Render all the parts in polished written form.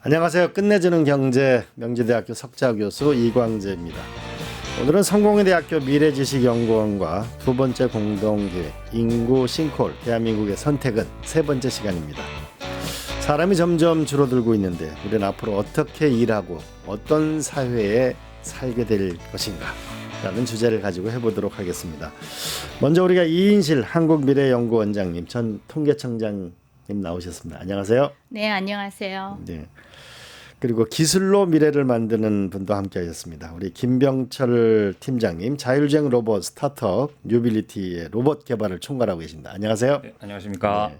안녕하세요. 끝내주는 경제 명지대학교 석좌교수 이광재입니다. 오늘은 성공회대학교 미래지식연구원과 두 번째 공동기획 인구 싱크홀 대한민국의 선택은 세 번째 시간입니다. 사람이 점점 줄어들고 있는데 우리는 앞으로 어떻게 일하고 어떤 사회에 살게 될 것인가 라는 주제를 가지고 해보도록 하겠습니다. 먼저 우리가 이인실 한국미래연구원장님, 전 통계청장님 나오셨습니다. 안녕하세요. 네, 안녕하세요. 네. 그리고 기술로 미래를 만드는 분도 함께 하셨습니다. 우리 김병철 팀장님, 자율주행 로봇 스타트업 뉴빌리티의 로봇 개발을 총괄하고 계십니다. 안녕하세요. 네, 안녕하십니까. 네.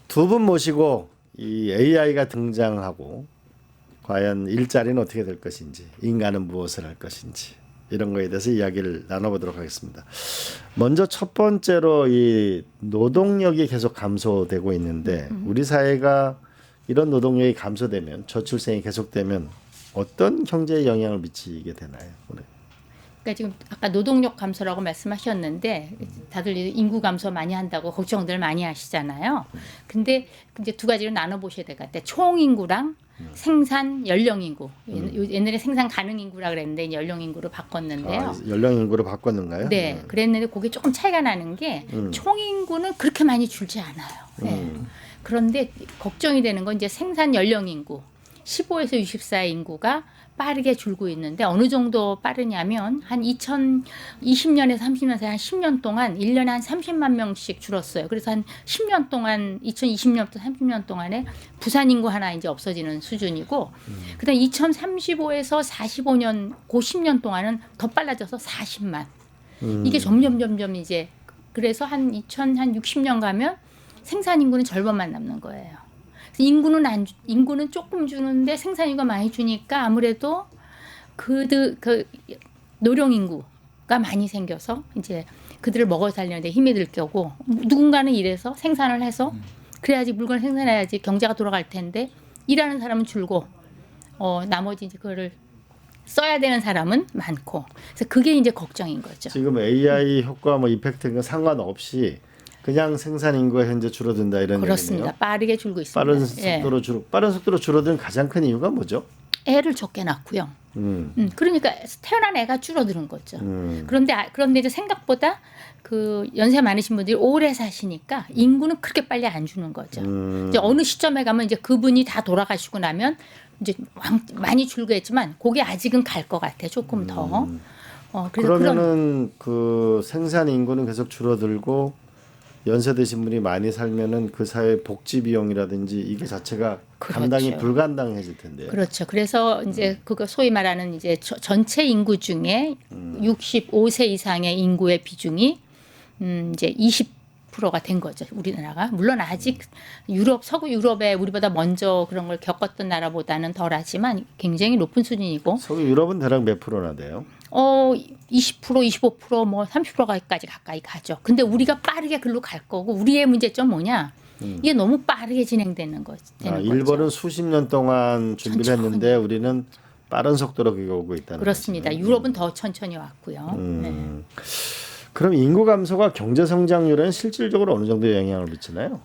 두 분 모시고 이 AI가 등장하고 과연 일자리는 어떻게 될 것인지, 인간은 무엇을 할 것인지 이런 거에 대해서 이야기를 나눠보도록 하겠습니다. 먼저 첫 번째로 이 노동력이 계속 감소되고 있는데 우리 사회가 이런 노동력이 감소되면 저출생이 계속되면 어떤 경제에 영향을 미치게 되나요? 그러니까 지금 아까 노동력 감소라고 말씀하셨는데 다들 인구 감소 많이 한다고 걱정들 많이 하시잖아요. 근데 이제 두 가지로 나눠 보셔야 될 것 같아요. 총 인구랑 생산 연령 인구. 옛날에 생산 가능 인구라 그랬는데 연령 인구로 바꿨는데요. 연령 인구로 바꿨는가요? 네, 그랬는데 그게 조금 차이가 나는 게 총 인구는 그렇게 많이 줄지 않아요. 네. 그런데 걱정이 되는 건 이제 생산 연령 인구 15에서 64의 인구가 빠르게 줄고 있는데 어느 정도 빠르냐면 한 2020년에서 30년 사이 한 10년 동안 1년에 한 30만 명씩 줄었어요. 그래서 한 10년 동안 2020년부터 30년 동안에 부산 인구 하나 이제 없어지는 수준이고 그다음 2035에서 45년 그 10년 동안은 더 빨라져서 40만. 이게 점점 이제 그래서 한 2060년 가면 생산 인구는 절반만 남는 거예요. 인구는 조금 주는데 생산 인구가 많이 주니까 아무래도 그 노령 인구가 많이 생겨서 이제 그들을 먹어 살려는데 힘이 들 거고 누군가는 일해서 생산을 해서 그래야지 물건을 생산해야지 경제가 돌아갈 텐데 일하는 사람은 줄고 나머지 이제 그거를 써야 되는 사람은 많고 그래서 그게 이제 걱정인 거죠. 지금 AI 효과 뭐 이펙트가 상관없이 그냥 생산 인구가 현재 줄어든다 이런 그렇습니다. 얘기네요. 빠르게 줄고 있습니다. 빠른 속도로 줄어드는 가장 큰 이유가 뭐죠? 애를 적게 낳고요. 그러니까 태어난 애가 줄어드는 거죠. 그런데 이제 생각보다 그 연세 많으신 분들이 오래 사시니까 인구는 그렇게 빨리 안 주는 거죠. 이제 어느 시점에 가면 이제 그분이 다 돌아가시고 나면 이제 많이 줄고 했지만 그게 아직은 갈 것 같아. 조금 더. 그러면은 그 생산 인구는 계속 줄어들고 연세 드신 분이 많이 살면은 그 사회 복지 비용이라든지 이게 자체가 그렇죠. 감당이 불가능해질 텐데요. 그렇죠. 그래서 이제 그거 소위 말하는 이제 전체 인구 중에 65세 이상의 인구의 비중이 이제 20%가 된 거죠. 우리나라가. 물론 아직 서구 유럽에 우리보다 먼저 그런 걸 겪었던 나라보다는 덜하지만 굉장히 높은 수준이고. 서구 유럽은 대략 몇 프로나 돼요? 20%, 25%, 뭐 30%까지 가까이 가죠. 근데 우리가 빠르게 글로 갈 거고 우리의 문제점 뭐냐? 이게 너무 빠르게 진행되는 거죠. 일본은 수십 년 동안 준비를 했는데 우리는 빠른 속도로 그게 오고 있다는 그렇습니다. 거죠. 유럽은 더 천천히 왔고요. 네. 그럼 인구 감소가 경제 성장률에는 실질적으로 어느 정도 영향을 미치나요?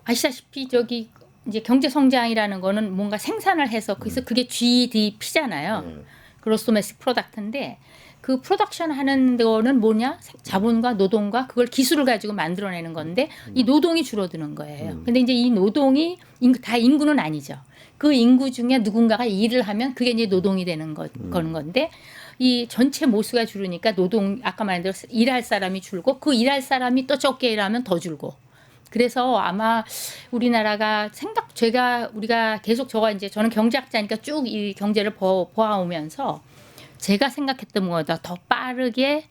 아시다시피 저기 이제 경제 성장이라는 거는 뭔가 생산을 해서 그래서 그게 GDP잖아요. 그로스 도메스틱 프로덕트인데 그 프로덕션 하는 거는 뭐냐? 자본과 노동과 그걸 기술을 가지고 만들어내는 건데 이 노동이 줄어드는 거예요. 근데 이제 이 노동이 다 인구는 아니죠. 그 인구 중에 누군가가 일을 하면 그게 이제 노동이 되는 거는 건데 이 전체 모수가 줄으니까 노동 아까 말한 대로 일할 사람이 줄고 그 일할 사람이 또 적게 일하면 더 줄고 그래서 아마 우리나라가 우리가 계속 저는 경제학자니까 쭉 이 경제를 보아오면서 제가 생각했던 것보다 더 빠르게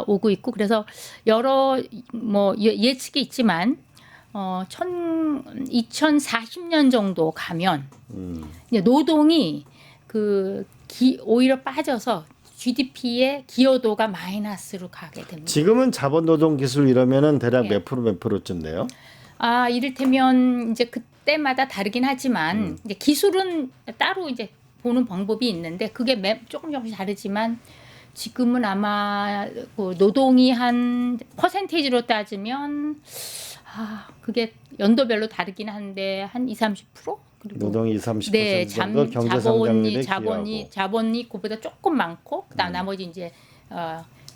오고 있고 그래서 여러 뭐 예측이 있지만 2040년 정도 가면 이제 노동이 오히려 빠져서 GDP의 기여도가 마이너스로 가게 됩니다. 지금은 자본 노동 기술 이러면은 대략 몇 프로쯤 돼요? 이를테면 이제 그때마다 다르긴 하지만 이제 기술은 따로 이제 보는 방법이 있는데 그게 조금씩 다르지만 지금은 아마 그 노동이 한 퍼센테이지로 따지면 그게 연도별로 다르긴 한데 한 20, 30%? 그리고 노동이 20-30% 네, 정도 경제 성장률에 기여하고. 자본이 그보다 조금 많고 그다음 나머지 이제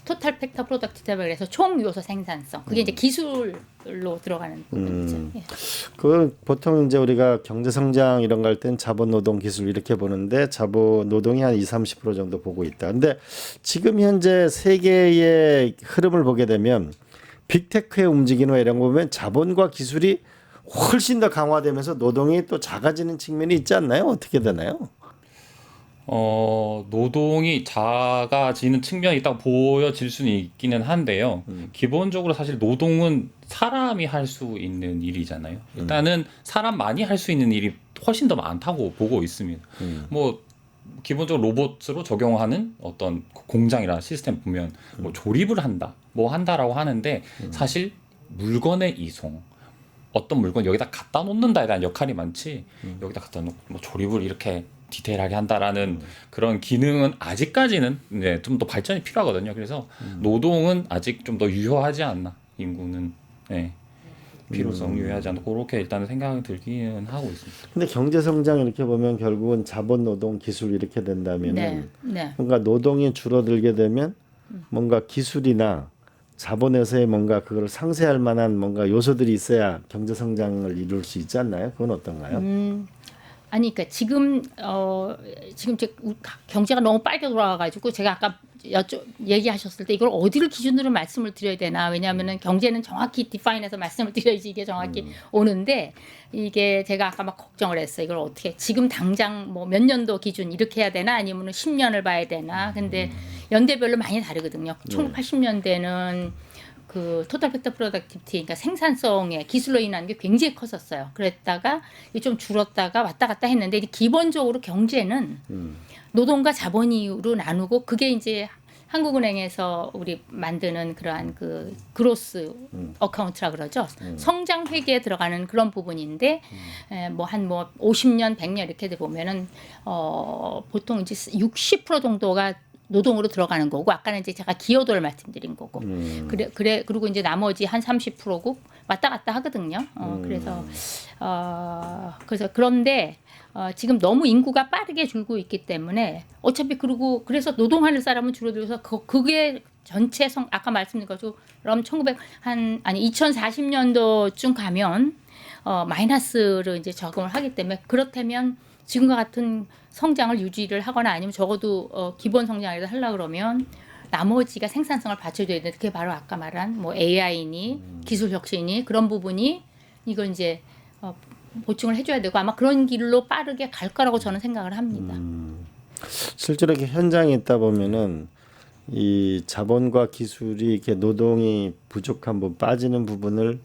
토탈 팩터 프로덕티비티라고 해서 총 요소 생산성. 그게 이제 기술로 들어가는 부분이죠. 예. 그 보통 이제 우리가 경제 성장 이런 거 할 땐 자본 노동 기술 이렇게 보는데 자본 노동이 한 20-30% 정도 보고 있다. 근데 지금 현재 세계의 흐름을 보게 되면 빅테크의 움직이는 이런 거 보면 자본과 기술이 훨씬 더 강화되면서 노동이 또 작아지는 측면이 있지 않나요? 어떻게 되나요? 노동이 작아지는 측면이 있다고 보여질 수는 있기는 한데요. 기본적으로 사실 노동은 사람이 할 수 있는 일이잖아요. 일단은 사람만이 할 수 있는 일이 훨씬 더 많다고 보고 있습니다. 뭐 기본적으로 로봇으로 적용하는 어떤 공장이나 시스템 보면 뭐 조립을 한다, 뭐 한다라고 하는데 사실 물건의 이송, 어떤 물건 여기다 갖다 놓는다에 대한 역할이 많지 여기다 갖다 놓고 뭐 조립을 이렇게 디테일하게 한다라는 그런 기능은 아직까지는 이제 좀 더 발전이 필요하거든요. 그래서 노동은 아직 좀 더 유효하지 않나, 인구는. 네. 필요성 유효하지 않나, 그렇게 일단은 생각이 들기는 하고 있습니다. 근데 경제 성장 이렇게 보면 결국은 자본 노동 기술 이렇게 된다면은 네. 뭔가 노동이 줄어들게 되면 뭔가 기술이나 자본에서의 뭔가 그걸 상쇄할 만한 뭔가 요소들이 있어야 경제 성장을 이룰 수 있지 않나요? 그건 어떤가요? 아니, 그러니까 지금 이제 경제가 너무 빨리 돌아가가지고 제가 아까 얘기하셨을 때 이걸 어디를 기준으로 말씀을 드려야 되나, 왜냐하면은 경제는 정확히 디파인해서 말씀을 드려야지 이게 정확히 오는데, 이게 제가 아까 막 걱정을 했어요. 이걸 어떻게 지금 당장 뭐 몇 년도 기준 이렇게 해야 되나, 아니면은 10년을 봐야 되나. 근데 연대별로 많이 다르거든요. 1980년대는 그 토탈 팩터 프로덕티비티, 그러니까 생산성의 기술로 인한 게 굉장히 컸었어요. 그랬다가 이게 좀 줄었다가 왔다 갔다 했는데, 이제 기본적으로 경제는 노동과 자본으로 나누고, 그게 이제 한국은행에서 우리 만드는 그러한 그 그로스 어카운트라 그러죠. 성장 회계에 들어가는 그런 부분인데, 뭐 한 50년, 100년 이렇게 돼 보면은 보통 이제 60% 정도가 노동으로 들어가는 거고, 아까는 이제 제가 기여도를 말씀드린 거고, 그리고 이제 나머지 한 30%고 왔다 갔다 하거든요. 그래서 그런데 지금 너무 인구가 빠르게 줄고 있기 때문에 어차피, 그리고 그래서 노동하는 사람은 줄어들어서 그게 전체 아까 말씀드린 것처럼 2040년도쯤 가면 마이너스를 이제 적응을 하기 때문에, 그렇다면 지금과 같은 성장을 유지를 하거나 아니면 적어도 기본 성장이라도 하려고 그러면 나머지가 생산성을 받쳐줘야 되는데, 그게 바로 아까 말한 뭐 AI니 기술 혁신이 그런 부분이 이걸 이제 보충을 해줘야 되고, 아마 그런 길로 빠르게 갈 거라고 저는 생각을 합니다. 실제로 이렇게 현장에 있다 보면은 이 자본과 기술이 이렇게 노동이 부족한 부분, 빠지는 부분을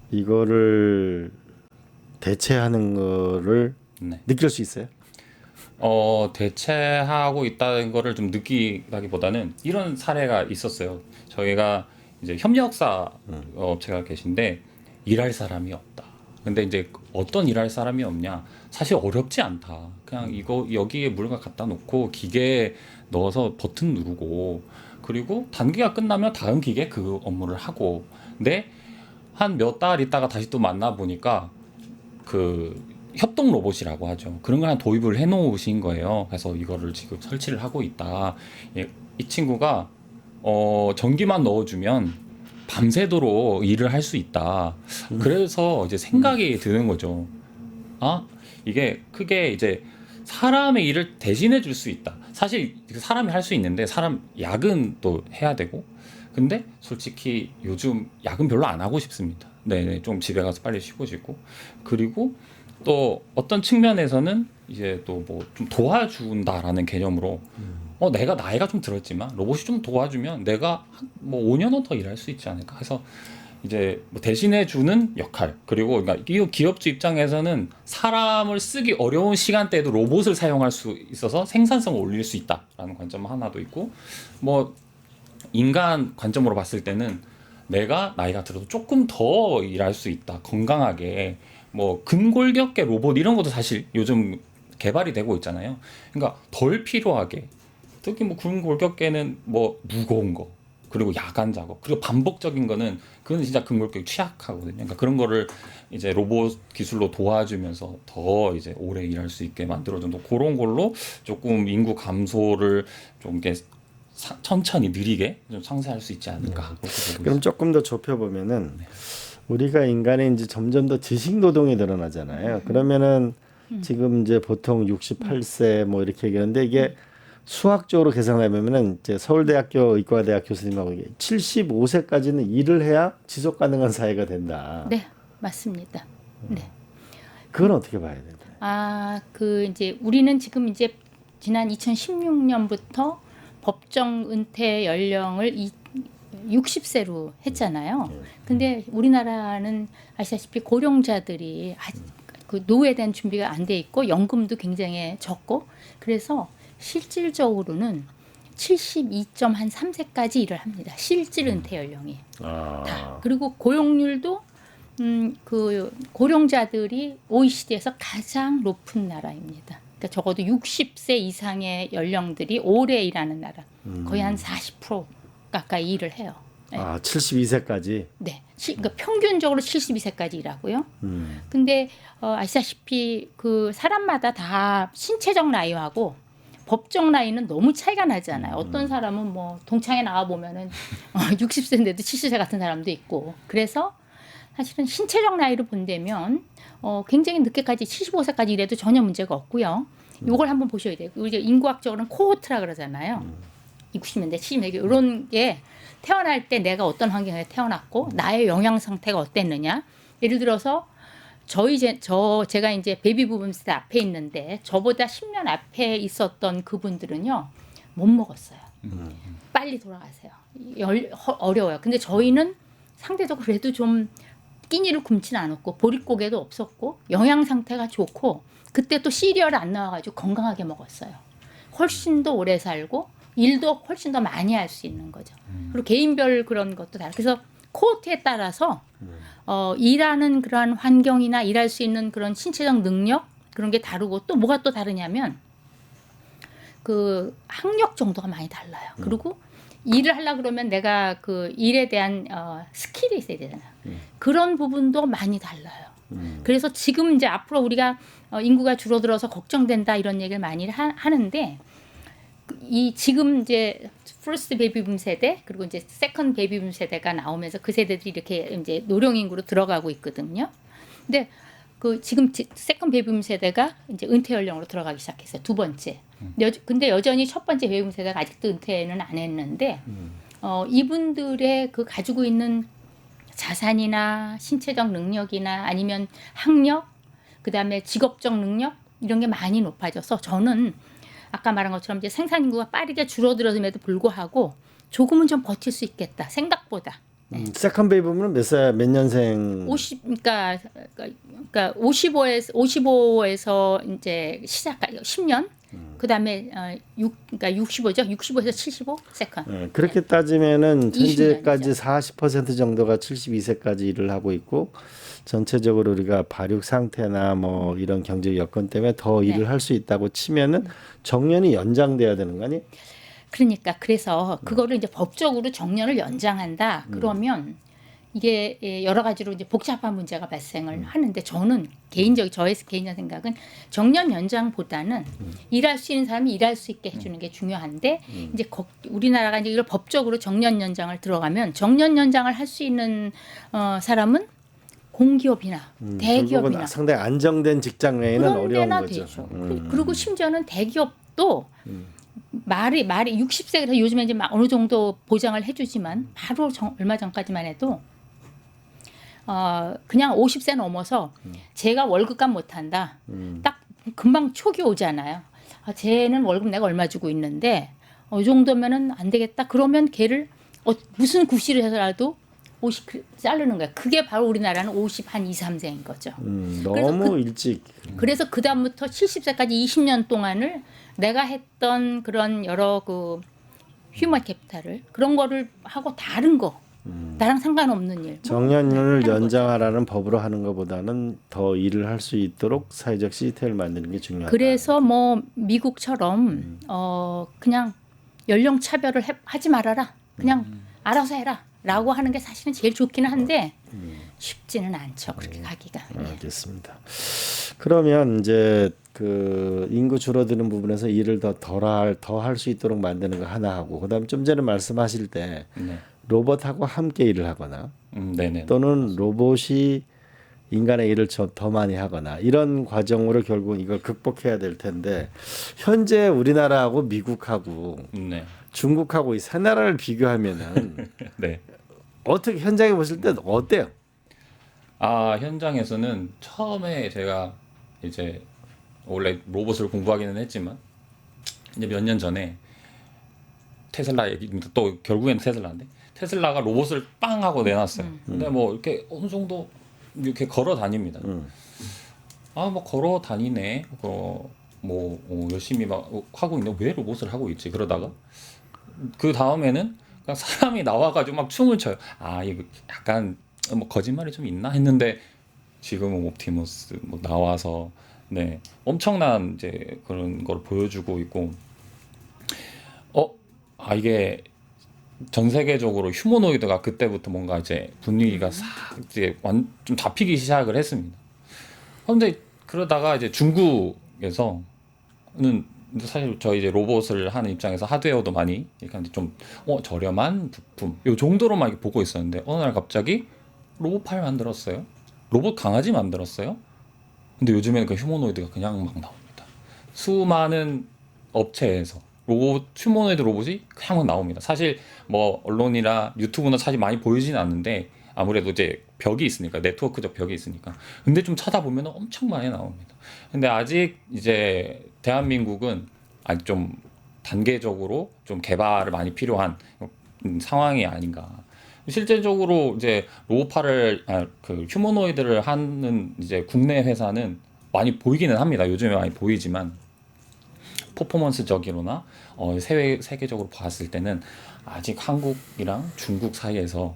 이거를 대체하는 거를 네. 느낄 수 있어요? 대체하고 있다는 거를 좀 느끼기보다는 이런 사례가 있었어요. 저희가 이제 협력사 업체가 계신데 일할 사람이 없다. 근데 이제 어떤 일할 사람이 없냐? 사실 어렵지 않다. 그냥 이거 여기에 물건 갖다 놓고 기계에 넣어서 버튼 누르고, 그리고 단기가 끝나면 다음 기계에 그 업무를 하고. 근데 한 몇 달 있다가 다시 또 만나 보니까 그 협동 로봇이라고 하죠. 그런 걸 한 도입을 해 놓으신 거예요. 그래서 이거를 지금 설치를 하고 있다. 이 친구가 전기만 넣어주면 밤새도록 일을 할 수 있다. 그래서 이제 생각이 드는 거죠. 아, 이게 크게 이제 사람의 일을 대신해 줄 수 있다. 사실 사람이 할 수 있는데 사람 야근도 해야 되고, 근데 솔직히 요즘 야근 별로 안 하고 싶습니다. 네, 좀 집에 가서 빨리 쉬고 싶고, 그리고 또 어떤 측면에서는 이제 또 뭐 좀 도와준다라는 개념으로 내가 나이가 좀 들었지만 로봇이 좀 도와주면 내가 뭐 5년은 더 일할 수 있지 않을까 해서 이제 뭐 대신해 주는 역할, 그리고 그러니까 이 기업주 입장에서는 사람을 쓰기 어려운 시간대에도 로봇을 사용할 수 있어서 생산성을 올릴 수 있다라는 관점 하나도 있고, 뭐 인간 관점으로 봤을 때는 내가 나이가 들어도 조금 더 일할 수 있다, 건강하게. 뭐 근골격계 로봇 이런 것도 사실 요즘 개발이 되고 있잖아요. 그러니까 덜 필요하게, 특히 뭐 근골격계는 뭐 무거운 거, 그리고 야간 작업, 그리고 반복적인 거는 그건 진짜 근골격이 취약하거든요. 그러니까 그런 거를 이제 로봇 기술로 도와주면서 더 이제 오래 일할 수 있게 만들어준 그런 걸로 조금 인구 감소를 좀 이렇게 천천히 느리게 좀 상쇄할 수 있지 않을까. 그렇게 보고 그럼 있습니다. 조금 더 좁혀 보면은 우리가 인간이 이제 점점 더 지식 노동이 늘어나잖아요. 그러면은 지금 이제 보통 68세 뭐 이렇게 얘기하는데 이게 수학적으로 계산해보면은 이제 서울대학교 의과대학 교수님하고 이게 75세까지는 일을 해야 지속 가능한 사회가 된다. 네, 맞습니다. 네. 그건 어떻게 봐야 될까요? 그 이제 우리는 지금 이제 지난 2016년부터 법정 은퇴 연령을 60세로 했잖아요. 근데 우리나라는 아시다시피 고령자들이 그 노후에 대한 준비가 안 돼 있고 연금도 굉장히 적고 그래서 실질적으로는 72.3세까지 일을 합니다. 실질 은퇴 연령이 다. 그리고 고용률도 그 고령자들이 OECD에서 가장 높은 나라입니다. 그러니까 적어도 60세 이상의 연령들이 오래 일하는 나라. 거의 한 40% 가까이 일을 해요. 네. 72세까지. 네. 그러니까 평균적으로 72세까지 일하고요. 근데 아시다시피 그 사람마다 다 신체적 나이하고 법정 나이는 너무 차이가 나잖아요. 어떤 사람은 뭐 동창회 나와 보면은 60세인데도 70세 같은 사람도 있고. 그래서 사실은 신체적 나이를 본다면 굉장히 늦게까지 75세까지 일해도 전혀 문제가 없고요. 이걸 한번 보셔야 돼요. 이제 인구학적으로는 코호트라 그러잖아요. 60년대, 70년대 이런 게 태어날 때 내가 어떤 환경에 태어났고 나의 영양 상태가 어땠느냐. 예를 들어서 제가 이제 베이비 부분 세대 앞에 있는데 저보다 10년 앞에 있었던 그분들은요 못 먹었어요. 빨리 돌아가세요. 어려워요. 근데 저희는 상대적으로 그래도 좀 끼니를 굶지는 않았고 보릿고개도 없었고 영양 상태가 좋고 그때 또 시리얼 안 나와가지고 건강하게 먹었어요. 훨씬 더 오래 살고 일도 훨씬 더 많이 할 수 있는 거죠. 그리고 개인별 그런 것도 다르고 그래서 코호트에 따라서 일하는 그런 환경이나 일할 수 있는 그런 신체적 능력 그런 게 다르고 또 뭐가 또 다르냐면 그 학력 정도가 많이 달라요. 그리고 일을 하려고 그러면 내가 그 일에 대한 스킬이 있어야 되잖아요. 그런 부분도 많이 달라요. 그래서 지금 이제 앞으로 우리가 인구가 줄어들어서 걱정된다 이런 얘기를 많이 하는데 이 지금 이제 퍼스트 베이비붐 세대 그리고 이제 세컨드 베이비붐 세대가 나오면서 그 세대들이 이렇게 이제 노령 인구로 들어가고 있거든요. 근데 그 지금 세컨드 베이비붐 세대가 이제 은퇴 연령으로 들어가기 시작했어요. 두 번째. 근데 여전히 첫 번째 베이비붐 세대가 아직도 은퇴는 안 했는데 이분들의 그 가지고 있는 자산이나 신체적 능력이나 아니면 학력, 그다음에 직업적 능력 이런 게 많이 높아져서 저는 아까 말한 것처럼 이제 생산 인구가 빠르게 줄어들었음에도 불구하고 조금은 좀 버틸 수 있겠다. 생각보다. 세컨 베이비붐은 몇 년생? 55에서 이제 시작 10년. 그다음에 그러니까 65죠. 65에서 75 세컨. 그렇게 따지면은 20 현재까지 년이죠. 40% 정도가 72세까지 일을 하고 있고 전체적으로 우리가 발육 상태나 뭐 이런 경제 여건 때문에 더 일을 할 수 있다고 치면은 정년이 연장돼야 되는 거 아니? 그러니까 그래서 그거를 이제 법적으로 정년을 연장한다. 그러면 이게 여러 가지로 이제 복잡한 문제가 발생을 하는데 저는 저의 개인적 생각은 정년 연장보다는 일할 수 있는 사람이 일할 수 있게 해주는 게 중요한데 이제 우리나라가 이제 이걸 법적으로 정년 연장을 들어가면 정년 연장을 할 수 있는 사람은 공기업이나 대기업이나 결국은 상당히 안정된 직장 외에는 그런 어려운 데나 거죠. 되죠. 그리고 심지어는 대기업도 말이 60세가 요즘에 이제 어느 정도 보장을 해주지만 바로 얼마 전까지만 해도 그냥 50세 넘어서 제가 월급값 못한다. 딱 금방 촉이 오잖아요. 쟤는 월급 내가 얼마 주고 있는데 이 정도면은 안 되겠다. 그러면 걔를 무슨 구실을 해서라도 50 자르는 거예요. 그게 바로 우리나라는 50 한 2, 3세인 거죠. 너무 일찍. 그래서 그 다음부터 70세까지 20년 동안을 내가 했던 그런 여러 그 휴먼 캐피탈을 그런 거를 하고 다른 거 나랑 상관없는 일. 정년을 하는 연장하라는 법으로 하는 것보다는 더 일을 할 수 있도록 사회적 시스템을 만드는 게 중요하다. 그래서 뭐 미국처럼 그냥 연령 차별을 하지 말아라. 그냥 알아서 해라라고 하는 게 사실은 제일 좋기는 한데 쉽지는 않죠. 그렇게 가기가. 알겠습니다. 그러면 이제 그 인구 줄어드는 부분에서 일을 더 할 수 있도록 만드는 거 하나 하고, 그다음 좀 전에 말씀하실 때 네. 로봇하고 함께 일을 하거나 네네. 또는 로봇이 인간의 일을 더 많이 하거나 이런 과정으로 결국 이걸 극복해야 될 텐데, 현재 우리나라하고 미국하고 네. 중국하고 이 세 나라를 비교하면은 네. 어떻게 현장에 보실 때 어때요? 아, 현장에서는 처음에 제가 이제 원래 로봇을 공부하기는 했지만 이제 몇 년 전에 테슬라 얘기입니다. 또 결국엔 테슬라인데, 테슬라가 로봇을 빵 하고 내놨어요. 근데 뭐 이렇게 어느 정도 이렇게 걸어 다닙니다. 아, 뭐 걸어 다니네. 열심히 막 하고 있는데 왜 로봇을 하고 있지? 그러다가 그 다음에는 그냥 사람이 나와가지고 막 춤을 춰요. 아, 이거 약간 뭐 거짓말이 좀 있나 했는데 지금은 옵티머스 뭐 나와서 네 엄청난 이제 그런 걸 보여주고 있고, 이게 전 세계적으로 휴머노이드가 그때부터 뭔가 이제 분위기가 싹 이제 좀 잡히기 시작을 했습니다. 그런데 그러다가 이제 중국에서는 사실 저희 이제 로봇을 하는 입장에서 하드웨어도 많이 이렇게 좀 저렴한 부품 이 정도로만 이렇게 보고 있었는데, 어느 날 갑자기 로봇팔 만들었어요. 로봇 강아지 만들었어요. 근데 요즘에는 그 휴머노이드가 그냥 막 나옵니다. 수많은 업체에서 휴머노이드 로봇이 그냥 막 나옵니다. 사실 뭐 언론이나 유튜브나 사실 많이 보이진 않는데, 아무래도 이제 벽이 있으니까, 네트워크적 벽이 있으니까. 근데 좀 찾아보면 엄청 많이 나옵니다. 근데 아직 이제 대한민국은 아직 좀 단계적으로 좀 개발을 많이 필요한 상황이 아닌가. 실제적으로 이제 그 휴머노이드를 하는 이제 국내 회사는 많이 보이기는 합니다. 요즘에 많이 보이지만 퍼포먼스적으로나 세계적으로 봤을 때는 아직 한국이랑 중국 사이에서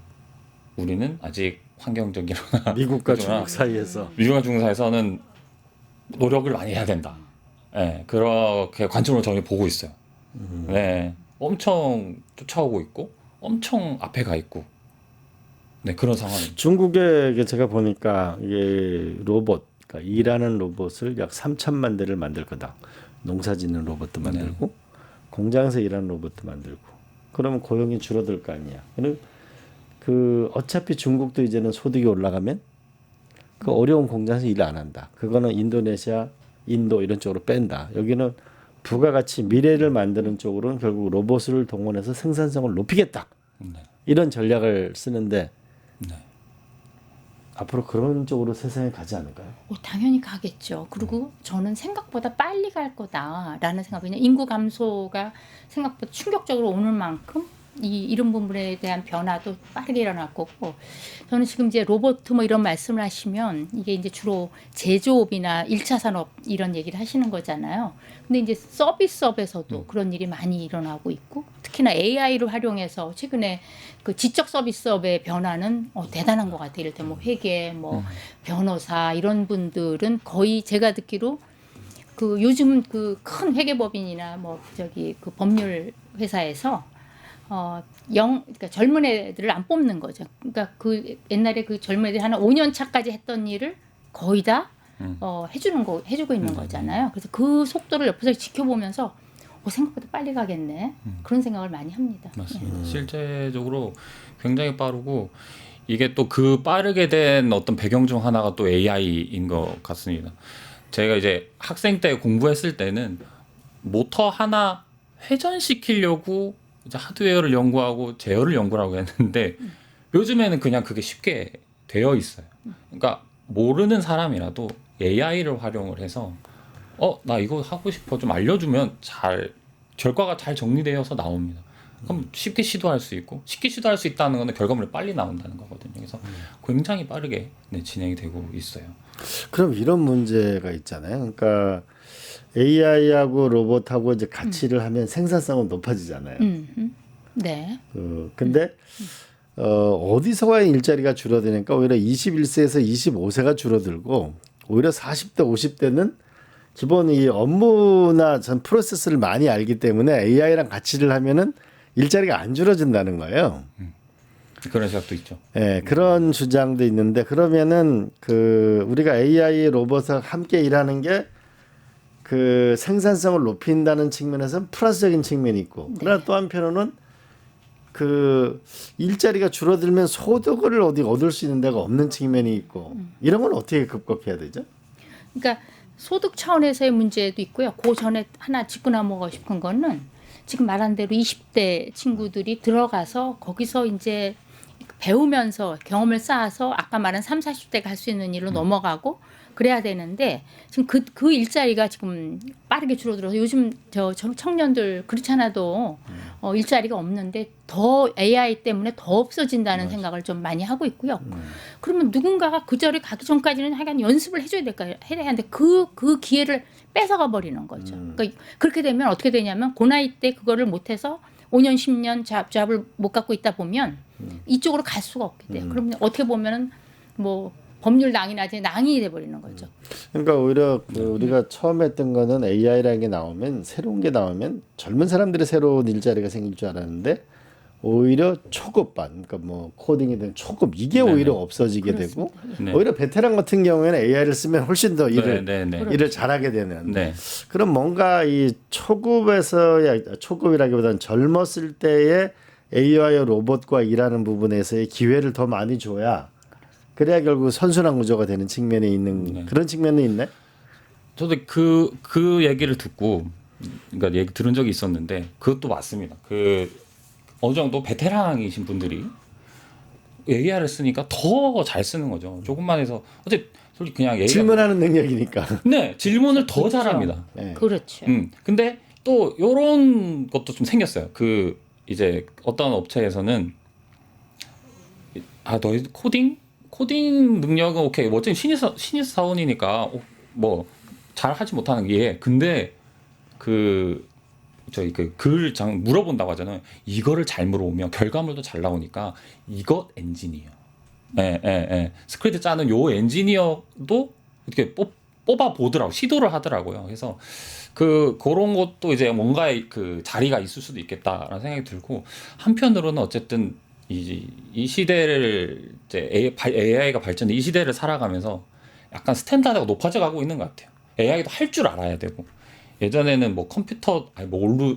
우리는 아직 환경적이거나 미국과 중국 사이에서 미국과 중국 사이에서는 노력을 많이 해야 된다. 네, 그렇게 관점으로 저희 보고 있어요. 네, 엄청 쫓아오고 있고 엄청 앞에 가 있고, 네, 그런 상황입니다. 중국에 제가 보니까 이게 로봇, 그러니까 일하는 로봇을 약 3천만 대를 만들 거다. 농사짓는 로봇도 만들고 공장에서 일하는 로봇도 만들고. 그러면 고용이 줄어들 거 아니야. 그럼 그 어차피 중국도 이제는 소득이 올라가면 그 어려운 공장에서 일 안 한다. 그거는 인도네시아, 인도 이런 쪽으로 뺀다. 여기는 부가가치 미래를 만드는 쪽으로는 결국 로봇을 동원해서 생산성을 높이겠다. 이런 전략을 쓰는데 앞으로 그런 쪽으로 세상에 가지 않을까요? 당연히 가겠죠. 그리고 저는 생각보다 빨리 갈 거다라는 생각이, 그냥 인구 감소가 생각보다 충격적으로 오는 만큼 이런 부분에 대한 변화도 빠르게 일어날 거고, 저는 지금 이제 로봇 뭐 이런 말씀을 하시면 이게 이제 주로 제조업이나 1차 산업 이런 얘기를 하시는 거잖아요. 근데 이제 서비스업에서도 그런 일이 많이 일어나고 있고, 특히나 AI를 활용해서 최근에 그 지적 서비스업의 변화는 대단한 것 같아요. 이를테면 뭐 회계, 뭐 변호사 이런 분들은 거의 제가 듣기로 그 요즘 그 큰 회계법인이나 뭐 그 법률 회사에서 그러니까 젊은 애들을 안 뽑는 거죠. 그러니까 그 옛날에 그 젊은 애들이 한 5년 차까지 했던 일을 거의 다 해주고 있는 거잖아요. 그래서 그 속도를 옆에서 지켜보면서 생각보다 빨리 가겠네. 그런 생각을 많이 합니다. 맞습니다. 실제적으로 굉장히 빠르고, 이게 또 그 빠르게 된 어떤 배경 중 하나가 또 AI인 것 같습니다. 제가 이제 학생 때 공부했을 때는 모터 하나 회전시키려고 이제 하드웨어를 연구하고 제어를 연구하고 했는데, 요즘에는 그냥 그게 쉽게 되어 있어요. 그러니까 모르는 사람이라도 AI를 활용을 해서 나 이거 하고 싶어 좀 알려주면 결과가 잘 정리되어서 나옵니다. 그럼 쉽게 시도할 수 있고, 쉽게 시도할 수 있다는 거는 결과물이 빨리 나온다는 거거든요. 그래서 굉장히 빠르게 진행이 되고 있어요. 그럼 이런 문제가 있잖아요. 그러니까 AI하고 로봇하고 이제 같이 일을 하면 생산성은 높아지잖아요. 네. 근데 어디서가 일자리가 줄어드니까 오히려 21세에서 25세가 줄어들고, 오히려 40대, 50대는 기본 이 업무나 전 프로세스를 많이 알기 때문에 AI랑 같이 일을 하면은 일자리가 안 줄어든다는 거예요. 그런 생각도 있죠. 예, 그런 주장도 있는데 그러면은 그 우리가 AI 로봇과 함께 일하는 게 그 생산성을 높인다는 측면에서는 플러스적인 측면이 있고 그러나 또 한편으로는 그 일자리가 줄어들면 소득을 어디 얻을 수 있는 데가 없는 측면이 있고 이런 건 어떻게 극복해야 되죠? 그러니까 소득 차원에서의 문제도 있고요. 그 전에 하나 짚고 넘어가고 싶은 거는 지금 말한 대로 20대 친구들이 들어가서 거기서 이제 배우면서 경험을 쌓아서 아까 말한 3, 40대가 할 수 있는 일로 넘어가고 그래야 되는데 지금 그 일자리가 지금 빠르게 줄어들어서 요즘 저 청년들 그렇지 않아도 일자리가 없는데 더 AI 때문에 더 없어진다는 생각을 좀 많이 하고 있고요. 그러면 누군가가 그 자리에 가기 전까지는 하여간 연습을 해줘야 될까 해야 하는데 그 기회를 뺏어가 버리는 거죠. 그러니까 그렇게 되면 어떻게 되냐면 그 나이 때 그거를 못해서 5년 10년 잡을 못 갖고 있다 보면 이쪽으로 갈 수가 없게 돼요. 그러면 어떻게 보면은 뭐 법률 낭이 돼버리는 거죠. 그러니까 오히려 그 우리가 처음 했던 거는 AI라는 게 나오면 새로운 게 나오면 젊은 사람들이 새로운 일자리가 생길 줄 알았는데 오히려 초급반, 그러니까 뭐 코딩이든 초급 이게 네네. 오히려 없어지게 그렇습니다. 되고 네. 오히려 베테랑 같은 경우에는 AI를 쓰면 훨씬 더 네. 일을 잘하게 되는. 네. 그럼 뭔가 이 초급이라기보다는 젊었을 때의 AI 로봇과 일하는 부분에서의 기회를 더 많이 줘야 그래야 결국 선순환 구조가 되는 측면이 있는 그런 측면이 있네. 저도 그 얘기를 듣고 그러니까 얘기 들은 적이 있었는데 그것도 맞습니다. 그 어느 정도 베테랑이신 분들이 AI를 쓰니까 더 잘 쓰는 거죠. 조금만 해서 어제 솔직히 그냥 얘기 질문하는 능력이니까. 네 질문을 더 그렇죠. 잘합니다. 네. 그렇죠. 근데 또 요런 것도 좀 생겼어요. 그 이제 어떤 업체에서는 너희 코딩 능력은 오케이. 뭐 어쨌든 신입 사원이니까 뭐 잘 하지 못하는 게 근데 저희 그 글장 물어본다고 하잖아요. 이거를 잘 물어보면 결과물도 잘 나오니까 이것 엔지니어. 예. 스크립트 짜는 요 엔지니어도 이렇게 뽑아 보더라고 시도를 하더라고요. 그래서 그런 것도 이제 뭔가의 그 자리가 있을 수도 있겠다라는 생각이 들고 한편으로는 어쨌든 이 시대를 이제 AI가 발전돼 이 시대를 살아가면서 약간 스탠다드가 높아져 가고 있는 것 같아요. AI도 할 줄 알아야 되고 예전에는 뭐 컴퓨터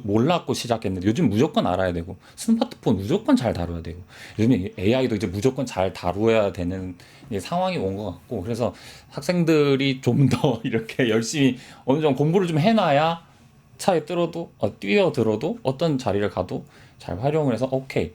몰랐고 시작했는데 요즘 무조건 알아야 되고 스마트폰 무조건 잘 다뤄야 되고 요즘에 AI도 이제 무조건 잘 다루어야 되는 상황이 온 것 같고 그래서 학생들이 좀 더 이렇게 열심히 어느 정도 공부를 좀 해놔야 차에 뛰어들어도 어떤 자리를 가도 잘 활용을 해서 오케이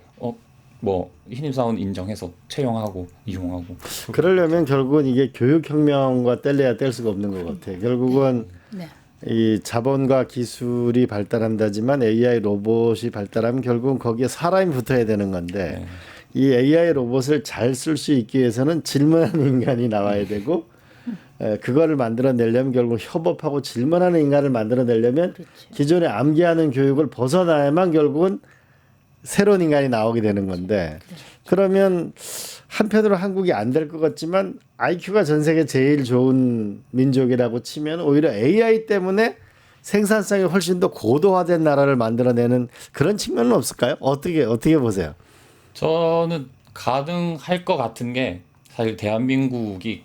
뭐 신입사원 인정해서 채용하고 이용하고 그러려면 결국은 이게 교육혁명과 뗄래야 뗄 수가 없는 것 같아요. 결국은 네. 이 자본과 기술이 발달한다지만 AI 로봇이 발달하면 결국은 거기에 사람이 붙어야 되는 건데 이 AI 로봇을 잘 쓸 수 있기 위해서는 질문하는 인간이 나와야 되고 그거를 만들어내려면 결국 협업하고 질문하는 인간을 만들어내려면 그렇죠. 기존의 암기하는 교육을 벗어나야만 결국은 새로운 인간이 나오게 되는 건데 그러면 한편으로 한국이 안 될 것 같지만 IQ가 전 세계 제일 좋은 민족이라고 치면 오히려 AI 때문에 생산성이 훨씬 더 고도화된 나라를 만들어내는 그런 측면은 없을까요? 어떻게 보세요? 저는 가능할 것 같은 게 사실 대한민국이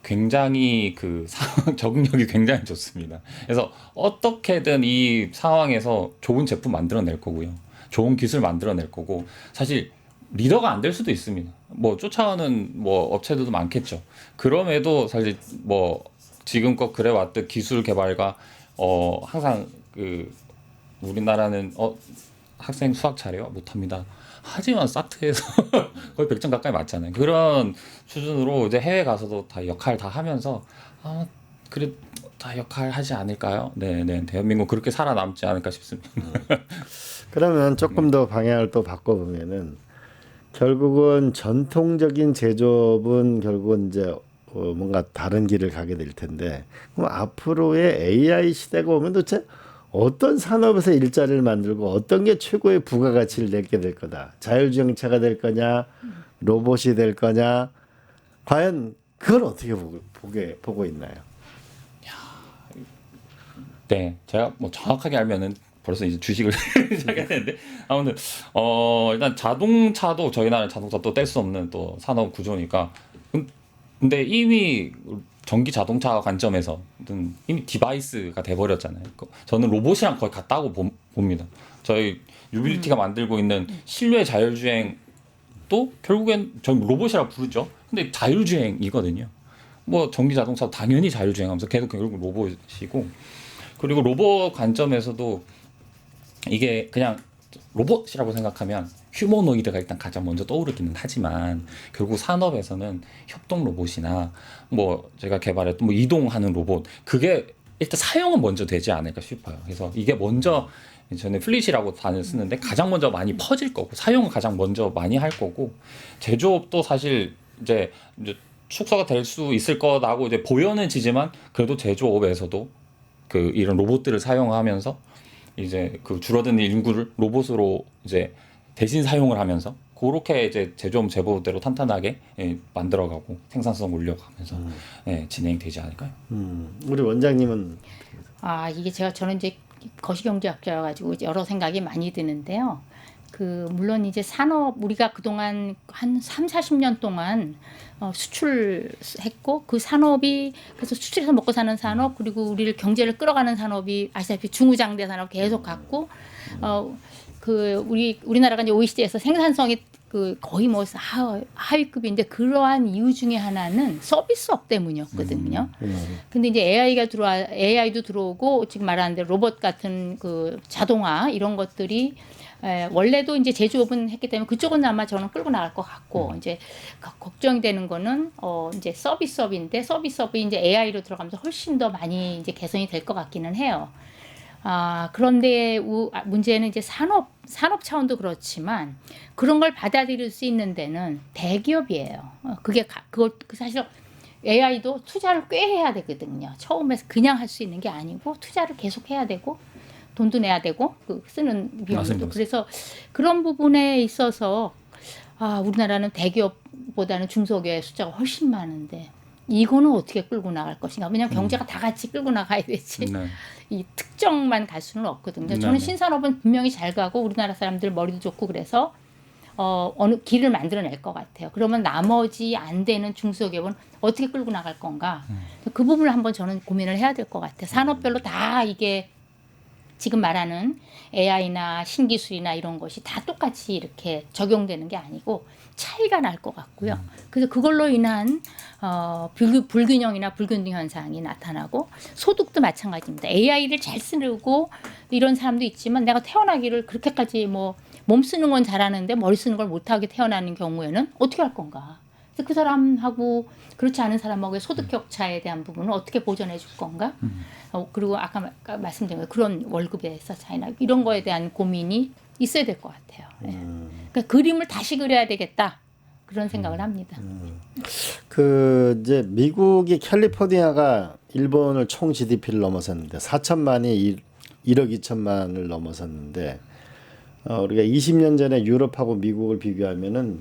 굉장히 그 상황 적응력이 굉장히 좋습니다. 그래서 어떻게든 이 상황에서 좋은 제품 만들어낼 거고요. 좋은 기술 만들어낼 거고 사실 리더가 안 될 수도 있습니다. 뭐 쫓아오는 뭐 업체들도 많겠죠. 그럼에도 사실 뭐 지금껏 그래왔던 기술 개발과 항상 그 우리나라는 학생 수학 잘해요? 못합니다. 하지만 사트에서 거의 100점 가까이 맞잖아요. 그런 수준으로 이제 해외 가서도 다 역할 다 하면서 그래 다 역할 하지 않을까요? 네, 대한민국 그렇게 살아남지 않을까 싶습니다. 그러면 조금 더 방향을 또 바꿔보면은 결국은 전통적인 제조업은 결국은 이제 뭔가 다른 길을 가게 될 텐데 그럼 앞으로의 AI 시대가 오면 도대체 어떤 산업에서 일자리를 만들고 어떤 게 최고의 부가가치를 내게 될 거다. 자율주행차가 될 거냐 로봇이 될 거냐 과연 그걸 어떻게 보고 있나요? 네, 제가 뭐 정확하게 알면은 벌써 이제 주식을 시작했는데 아무튼 일단 자동차도 저희 나라 자동차 또 뗄 수 없는 또 산업 구조니까 근데 이미 전기 자동차 관점에서는 이미 디바이스가 돼버렸잖아요. 저는 로봇이랑 거의 같다고 봅니다. 저희 유빌리티가 만들고 있는 실외 자율주행도 결국엔 저희 로봇이라고 부르죠. 근데 자율주행이거든요. 뭐 전기 자동차도 당연히 자율주행하면서 계속 결국 로봇이고 그리고 로봇 관점에서도 이게 그냥 로봇이라고 생각하면 휴머노이드가 일단 가장 먼저 떠오르기는 하지만 결국 산업에서는 협동 로봇이나 뭐 제가 개발했던 뭐 이동하는 로봇 그게 일단 사용은 먼저 되지 않을까 싶어요. 그래서 이게 먼저 저는 플릿이라고 단어를 쓰는데 가장 먼저 많이 퍼질 거고 사용은 가장 먼저 많이 할 거고 제조업도 사실 이제 축소가 될 수 있을 거라고 이제 보여는 지지만 그래도 제조업에서도 그 이런 로봇들을 사용하면서 이제 그 줄어드는 인구를 로봇으로 이제 대신 사용을 하면서 그렇게 이제 제조업 제보대로 탄탄하게 만들어가고 생산성 올려가면서 진행되지 않을까요? 우리 원장님은 이게 저는 이제 거시경제학자여 가지고 여러 생각이 많이 드는데요. 그 물론 이제 산업 우리가 그동안 한 3, 40년 동안 수출했고 그 산업이 그래서 수출해서 먹고 사는 산업 그리고 우리를 경제를 끌어가는 산업이 아시다시피 중후장대 산업 계속 갔고 그 우리나라가 이제 OECD에서 생산성이 그 거의 뭐 하위급인데 그러한 이유 중에 하나는 서비스업 때문이었거든요. 근데 이제 AI도 들어오고 지금 말하는 대로 로봇 같은 그 자동화 이런 것들이 원래도 이제 제조업은 했기 때문에 그쪽은 아마 저는 끌고 나갈 것 같고 이제 걱정이 되는 거는 이제 서비스업인데 서비스업이 이제 AI로 들어가면서 훨씬 더 많이 이제 개선이 될 것 같기는 해요. 그런데 문제는 이제 산업 차원도 그렇지만 그런 걸 받아들일 수 있는 데는 대기업이에요. 그게 사실 AI도 투자를 꽤 해야 되거든요. 처음에 그냥 할 수 있는 게 아니고 투자를 계속 해야 되고 돈도 내야 되고 쓰는 비용도 그래서 그런 부분에 있어서 우리나라는 대기업보다는 중소기업의 숫자가 훨씬 많은데 이거는 어떻게 끌고 나갈 것인가? 왜냐하면 경제가 다 같이 끌고 나가야 되지. 이 특정만 갈 수는 없거든요. 저는 신산업은 분명히 잘 가고 우리나라 사람들 머리도 좋고 그래서 어느 길을 만들어낼 것 같아요. 그러면 나머지 안 되는 중소기업은 어떻게 끌고 나갈 건가? 그 부분을 한번 저는 고민을 해야 될 것 같아요. 산업별로 다 이게 지금 말하는 AI나 신기술이나 이런 것이 다 똑같이 이렇게 적용되는 게 아니고 차이가 날 것 같고요. 그래서 그걸로 인한 불균형이나 불균등 현상이 나타나고 소득도 마찬가지입니다. AI를 잘 쓰고 이런 사람도 있지만 내가 태어나기를 그렇게까지 뭐 몸 쓰는 건 잘하는데 머리 쓰는 걸 못하게 태어나는 경우에는 어떻게 할 건가? 그래서 그 사람하고 그렇지 않은 사람하고의 소득 격차에 대한 부분을 어떻게 보전해 줄 건가? 그리고 아까 말씀드린 거 그런 월급에서 차이나 이런 거에 대한 고민이 있어야 될 것 같아요. 그러니까 그림을 다시 그려야 되겠다 그런 생각을 합니다. 그 이제 미국이 캘리포니아가 일본을 총 GDP를 넘어섰는데 4천만이 1억 2천만을 넘어섰는데 우리가 20년 전에 유럽하고 미국을 비교하면은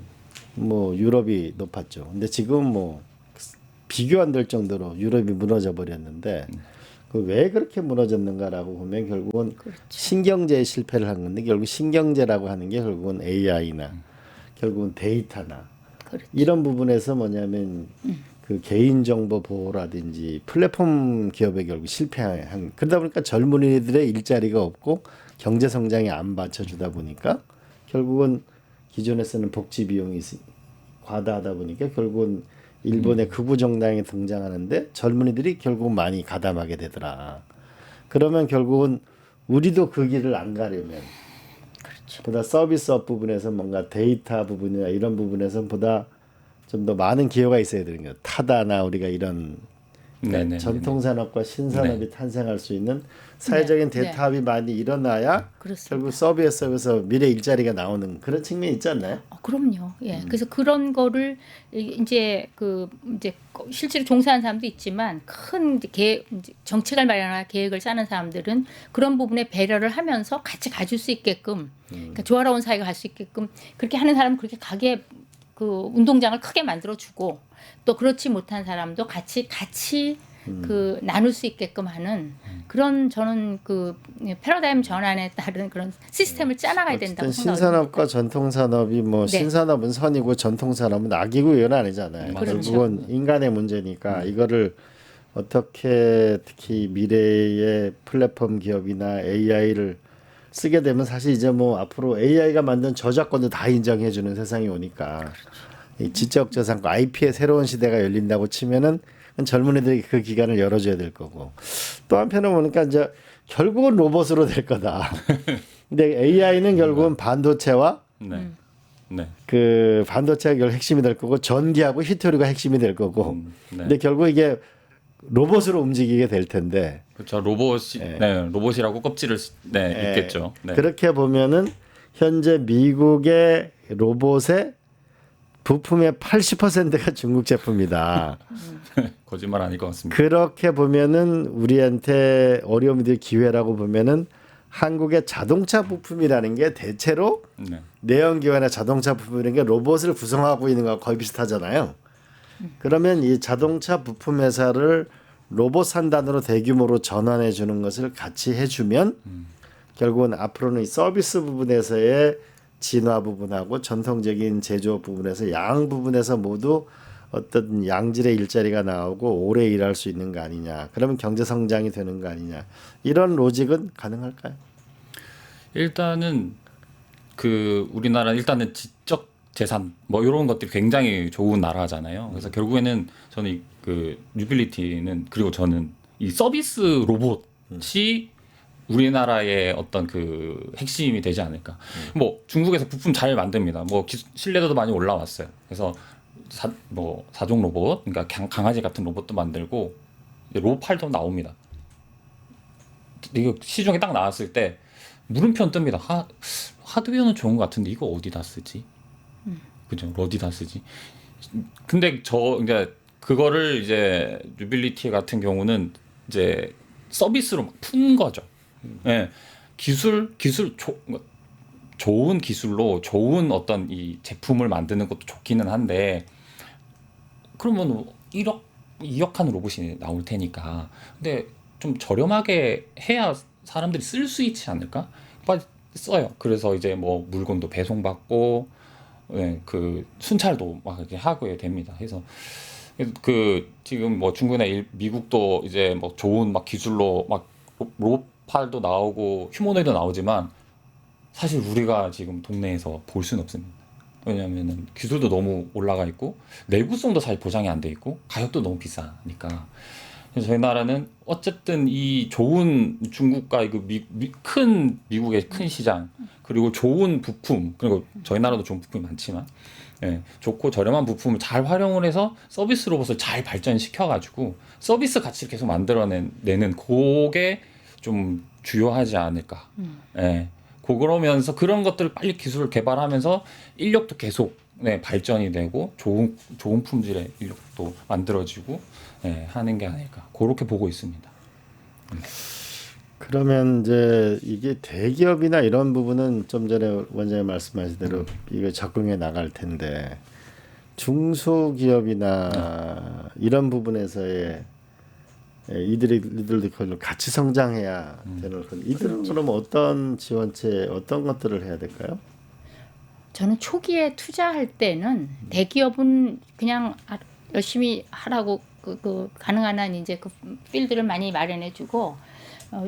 뭐 유럽이 높았죠. 근데 지금 뭐 비교 안 될 정도로 유럽이 무너져 버렸는데 그 왜 그렇게 무너졌는가라고 보면 결국은 신경제에 실패를 한 건데 결국 신경제라고 하는 게 결국은 AI나 결국은 데이터나 이런 부분에서 뭐냐면 그 개인정보 보호라든지 플랫폼 기업에 결국 실패한 그러다 보니까 젊은이들의 일자리가 없고 경제 성장이 안 받쳐주다 보니까 결국은 기존에 쓰는 복지 비용이 과다하다 보니까 결국은 일본의 극우 정당이 등장하는데 젊은이들이 결국 많이 가담하게 되더라. 그러면 결국은 우리도 그 길을 안 가려면 보다 서비스업 부분에서 뭔가 데이터 부분이나 이런 부분에서 보다 좀 더 많은 기여가 있어야 되는 거예요. 타다나 우리가 이런 전통산업과 신산업이 탄생할 수 있는 사회적인 대타협이 많이 일어나야 결국 서비스업에서 미래 일자리가 나오는 그런 측면이 있지 않나요? 그럼요. 예. 그래서 그런 거를 이제 실제로 종사하는 사람도 있지만 큰 이제 정책을 마련할 계획을 짜는 사람들은 그런 부분에 배려를 하면서 같이 가줄 수 있게끔 그러니까 조화로운 사회가 갈 수 있게끔 그렇게 하는 사람은 그렇게 가게 그 운동장을 크게 만들어 주고 또 그렇지 못한 사람도 같이 그 나눌 수 있게끔 하는 그런 저는 그 패러다임 전환에 따른 그런 시스템을 짜나가야 된다고 어쨌든 생각합니다. 신산업과 전통산업이 뭐 네. 신산업은 선이고 전통산업은 악이고 이건 아니잖아요. 그렇죠. 결국은 인간의 문제니까 이거를 어떻게 특히 미래의 플랫폼 기업이나 AI를 쓰게 되면 사실 이제 뭐 앞으로 AI가 만든 저작권도 다 인정해주는 세상이 오니까 이 지적재산권 IP의 새로운 시대가 열린다고 치면은 젊은이들이 그 기간을 열어줘야 될 거고 또 한편으로 보니까 이제 결국은 로봇으로 될 거다. 근데 AI는 결국은 반도체와 네. 네. 그 반도체가 결국 핵심이 될 거고 전기하고 히토류가 핵심이 될 거고 네. 근데 결국 이게 로봇으로 움직이게 될 텐데 그렇죠. 로봇이 네, 로봇이라고 껍질을 있겠죠. 네. 그렇게 보면은 현재 미국의 로봇의 부품의 80%가 중국 제품이다. 거짓말 아닐 것 같습니다. 그렇게 보면은 우리한테 어려움이 될 기회라고 보면은 한국의 자동차 부품이라는 게 대체로 네. 내연기관의 자동차 부품이라는 게 로봇을 구성하고 있는 거와 거의 비슷하잖아요. 그러면 이 자동차 부품 회사를 로봇 산단으로 대규모로 전환해 주는 것을 같이 해주면 결국은 앞으로는 이 서비스 부분에서의 진화 부분하고 전통적인 제조업 부분에서 양 부분에서 모두 어떤 양질의 일자리가 나오고 오래 일할 수 있는 거 아니냐. 그러면 경제 성장이 되는 거 아니냐. 이런 로직은 가능할까요? 일단은 그 우리나라 일단은 지적 재산 뭐 이런 것들이 굉장히 좋은 나라잖아요. 그래서 결국에는 저는 그 유빌리티는 그리고 저는 이 서비스 로봇이 우리나라의 어떤 그 핵심이 되지 않을까. 뭐 중국에서 부품 잘 만듭니다. 뭐 신뢰도도 많이 올라왔어요. 그래서 사종 로봇, 그러니까 강아지 같은 로봇도 만들고 로팔도 나옵니다. 이거 시중에 딱 나왔을 때 물음표 뜹니다. 하드웨어는 좋은 것 같은데 이거 어디다 쓰지? 그죠? 어디다 쓰지? 근데 이제 그거를 이제 유빌리티 같은 경우는 이제 서비스로 막 푼 거죠. 예. 좋은 기술로 좋은 어떤 이 제품을 만드는 것도 좋기는 한데 그러면 1억, 2억 하는 로봇이 나올 테니까. 근데 좀 저렴하게 해야 사람들이 쓸 수 있지 않을까? 빨리 써요. 그래서 이제 뭐 물건도 배송받고, 예, 그 순찰도 막 이렇게 하고 됩니다. 그래서 그 지금 뭐 중국이나 미국도 이제 뭐 좋은 막 기술로 막 로팔도 나오고 휴머노이드 나오지만 사실 우리가 지금 동네에서 볼 수는 없습니다. 왜냐하면은 기술도 너무 올라가 있고 내구성도 사실 보장이 안 돼 있고 가격도 너무 비싸니까. 그래서 저희 나라는 어쨌든 이 좋은 중국과 그 큰 미국의 큰 시장 그리고 좋은 부품 그리고 저희 나라도 좋은 부품이 많지만 좋고 저렴한 부품을 잘 활용을 해서 서비스 로봇을 잘 발전시켜 가지고 서비스 가치를 계속 만들어내는 그게 좀 주요하지 않을까. 그러면서 그런 것들을 빨리 기술을 개발하면서 인력도 계속 발전이 되고 좋은 품질의 인력도 만들어지고 하는 게 아닐까 그렇게 보고 있습니다. 그러면 이제 이게 대기업이나 이런 부분은 좀 전에 원장님 말씀하신 대로 이거 적응해 나갈 텐데 중소기업이나 이런 부분에서의 이들도 그걸로 같이 성장해야 되는 건 이들은 그럼 어떤 지원체 어떤 것들을 해야 될까요? 저는 초기에 투자할 때는 대기업은 그냥 열심히 하라고 그 가능한 한 이제 그 필드를 많이 마련해주고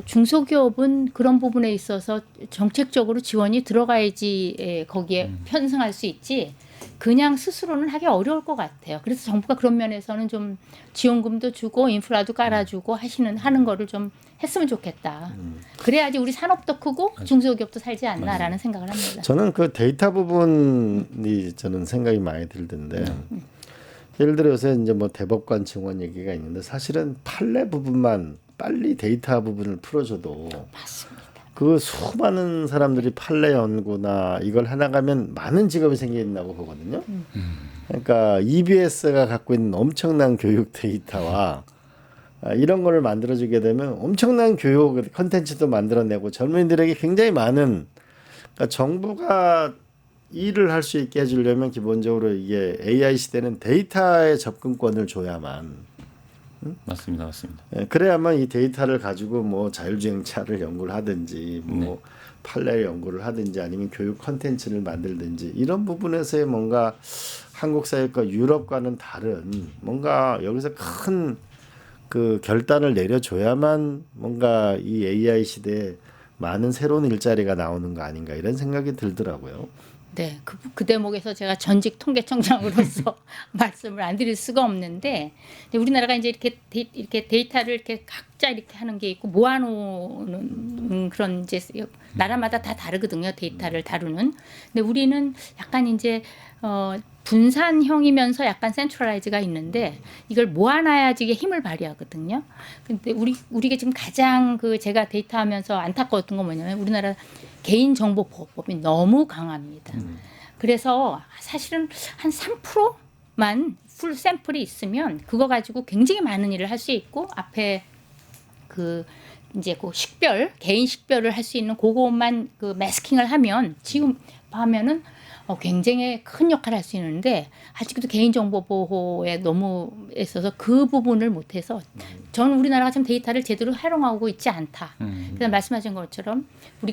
중소기업은 그런 부분에 있어서 정책적으로 지원이 들어가야지 거기에 편승할 수 있지. 그냥 스스로는 하기 어려울 것 같아요. 그래서 정부가 그런 면에서는 좀 지원금도 주고 인프라도 깔아주고 하는 거를 좀 했으면 좋겠다. 그래야지 우리 산업도 크고 중소기업도 살지 않나라는 생각을 합니다. 저는 그 데이터 부분이 저는 생각이 많이 들던데 예를 들어 요새 이제 뭐 대법관 증원 얘기가 있는데 사실은 판례 부분만 빨리 데이터 부분을 풀어줘도 맞습니다. 그 수많은 사람들이 판례 연구나 이걸 해나가면 많은 직업이 생긴다고 보거든요. 그러니까 EBS가 갖고 있는 엄청난 교육 데이터와 이런 거를 만들어주게 되면 엄청난 교육 컨텐츠도 만들어내고 젊은이들에게 굉장히 많은 그러니까 정부가 일을 할 수 있게 해주려면 기본적으로 이게 AI 시대는 데이터의 접근권을 줘야만 맞습니다, 맞습니다. 예, 그래야만 이 데이터를 가지고 뭐 자율주행차를 연구를 하든지 뭐 네. 판례 연구를 하든지 아니면 교육 콘텐츠를 만들든지 이런 부분에서의 뭔가 한국 사회과 유럽과는 다른 뭔가 여기서 큰 그 결단을 내려줘야만 뭔가 이 AI 시대에 많은 새로운 일자리가 나오는 거 아닌가 이런 생각이 들더라고요. 네, 그 대목에서 제가 전직 통계청장으로서 말씀을 안 드릴 수가 없는데 근데 우리나라가 이제 이렇게 데이터를 이렇게 각자 이렇게 하는 게 있고 모아놓는 그런 이제 나라마다 다 다르거든요. 데이터를 다루는. 근데 우리는 약간 이제 분산형이면서 약간 센트럴라이즈가 있는데 이걸 모아놔야지 이게 힘을 발휘하거든요. 근데 우리가 지금 가장 그 제가 데이터하면서 안타까웠던 건 뭐냐면 우리나라 개인정보보호법이 너무 강합니다. 그래서 사실은 한 3%만 풀 샘플이 있으면 그거 가지고 굉장히 많은 일을 할 수 있고 앞에 그 이제 그 개인 식별을 할 수 있는 그것만 그 매스킹을 하면 지금 하면은 굉장히 큰 역할을 할 수 있는데 아직도 개인정보 보호에 너무 있어서 그 부분을 못해서 저는 우리나라가 지금 데이터를 제대로 활용하고 있지 않다. 그래서 말씀하신 것처럼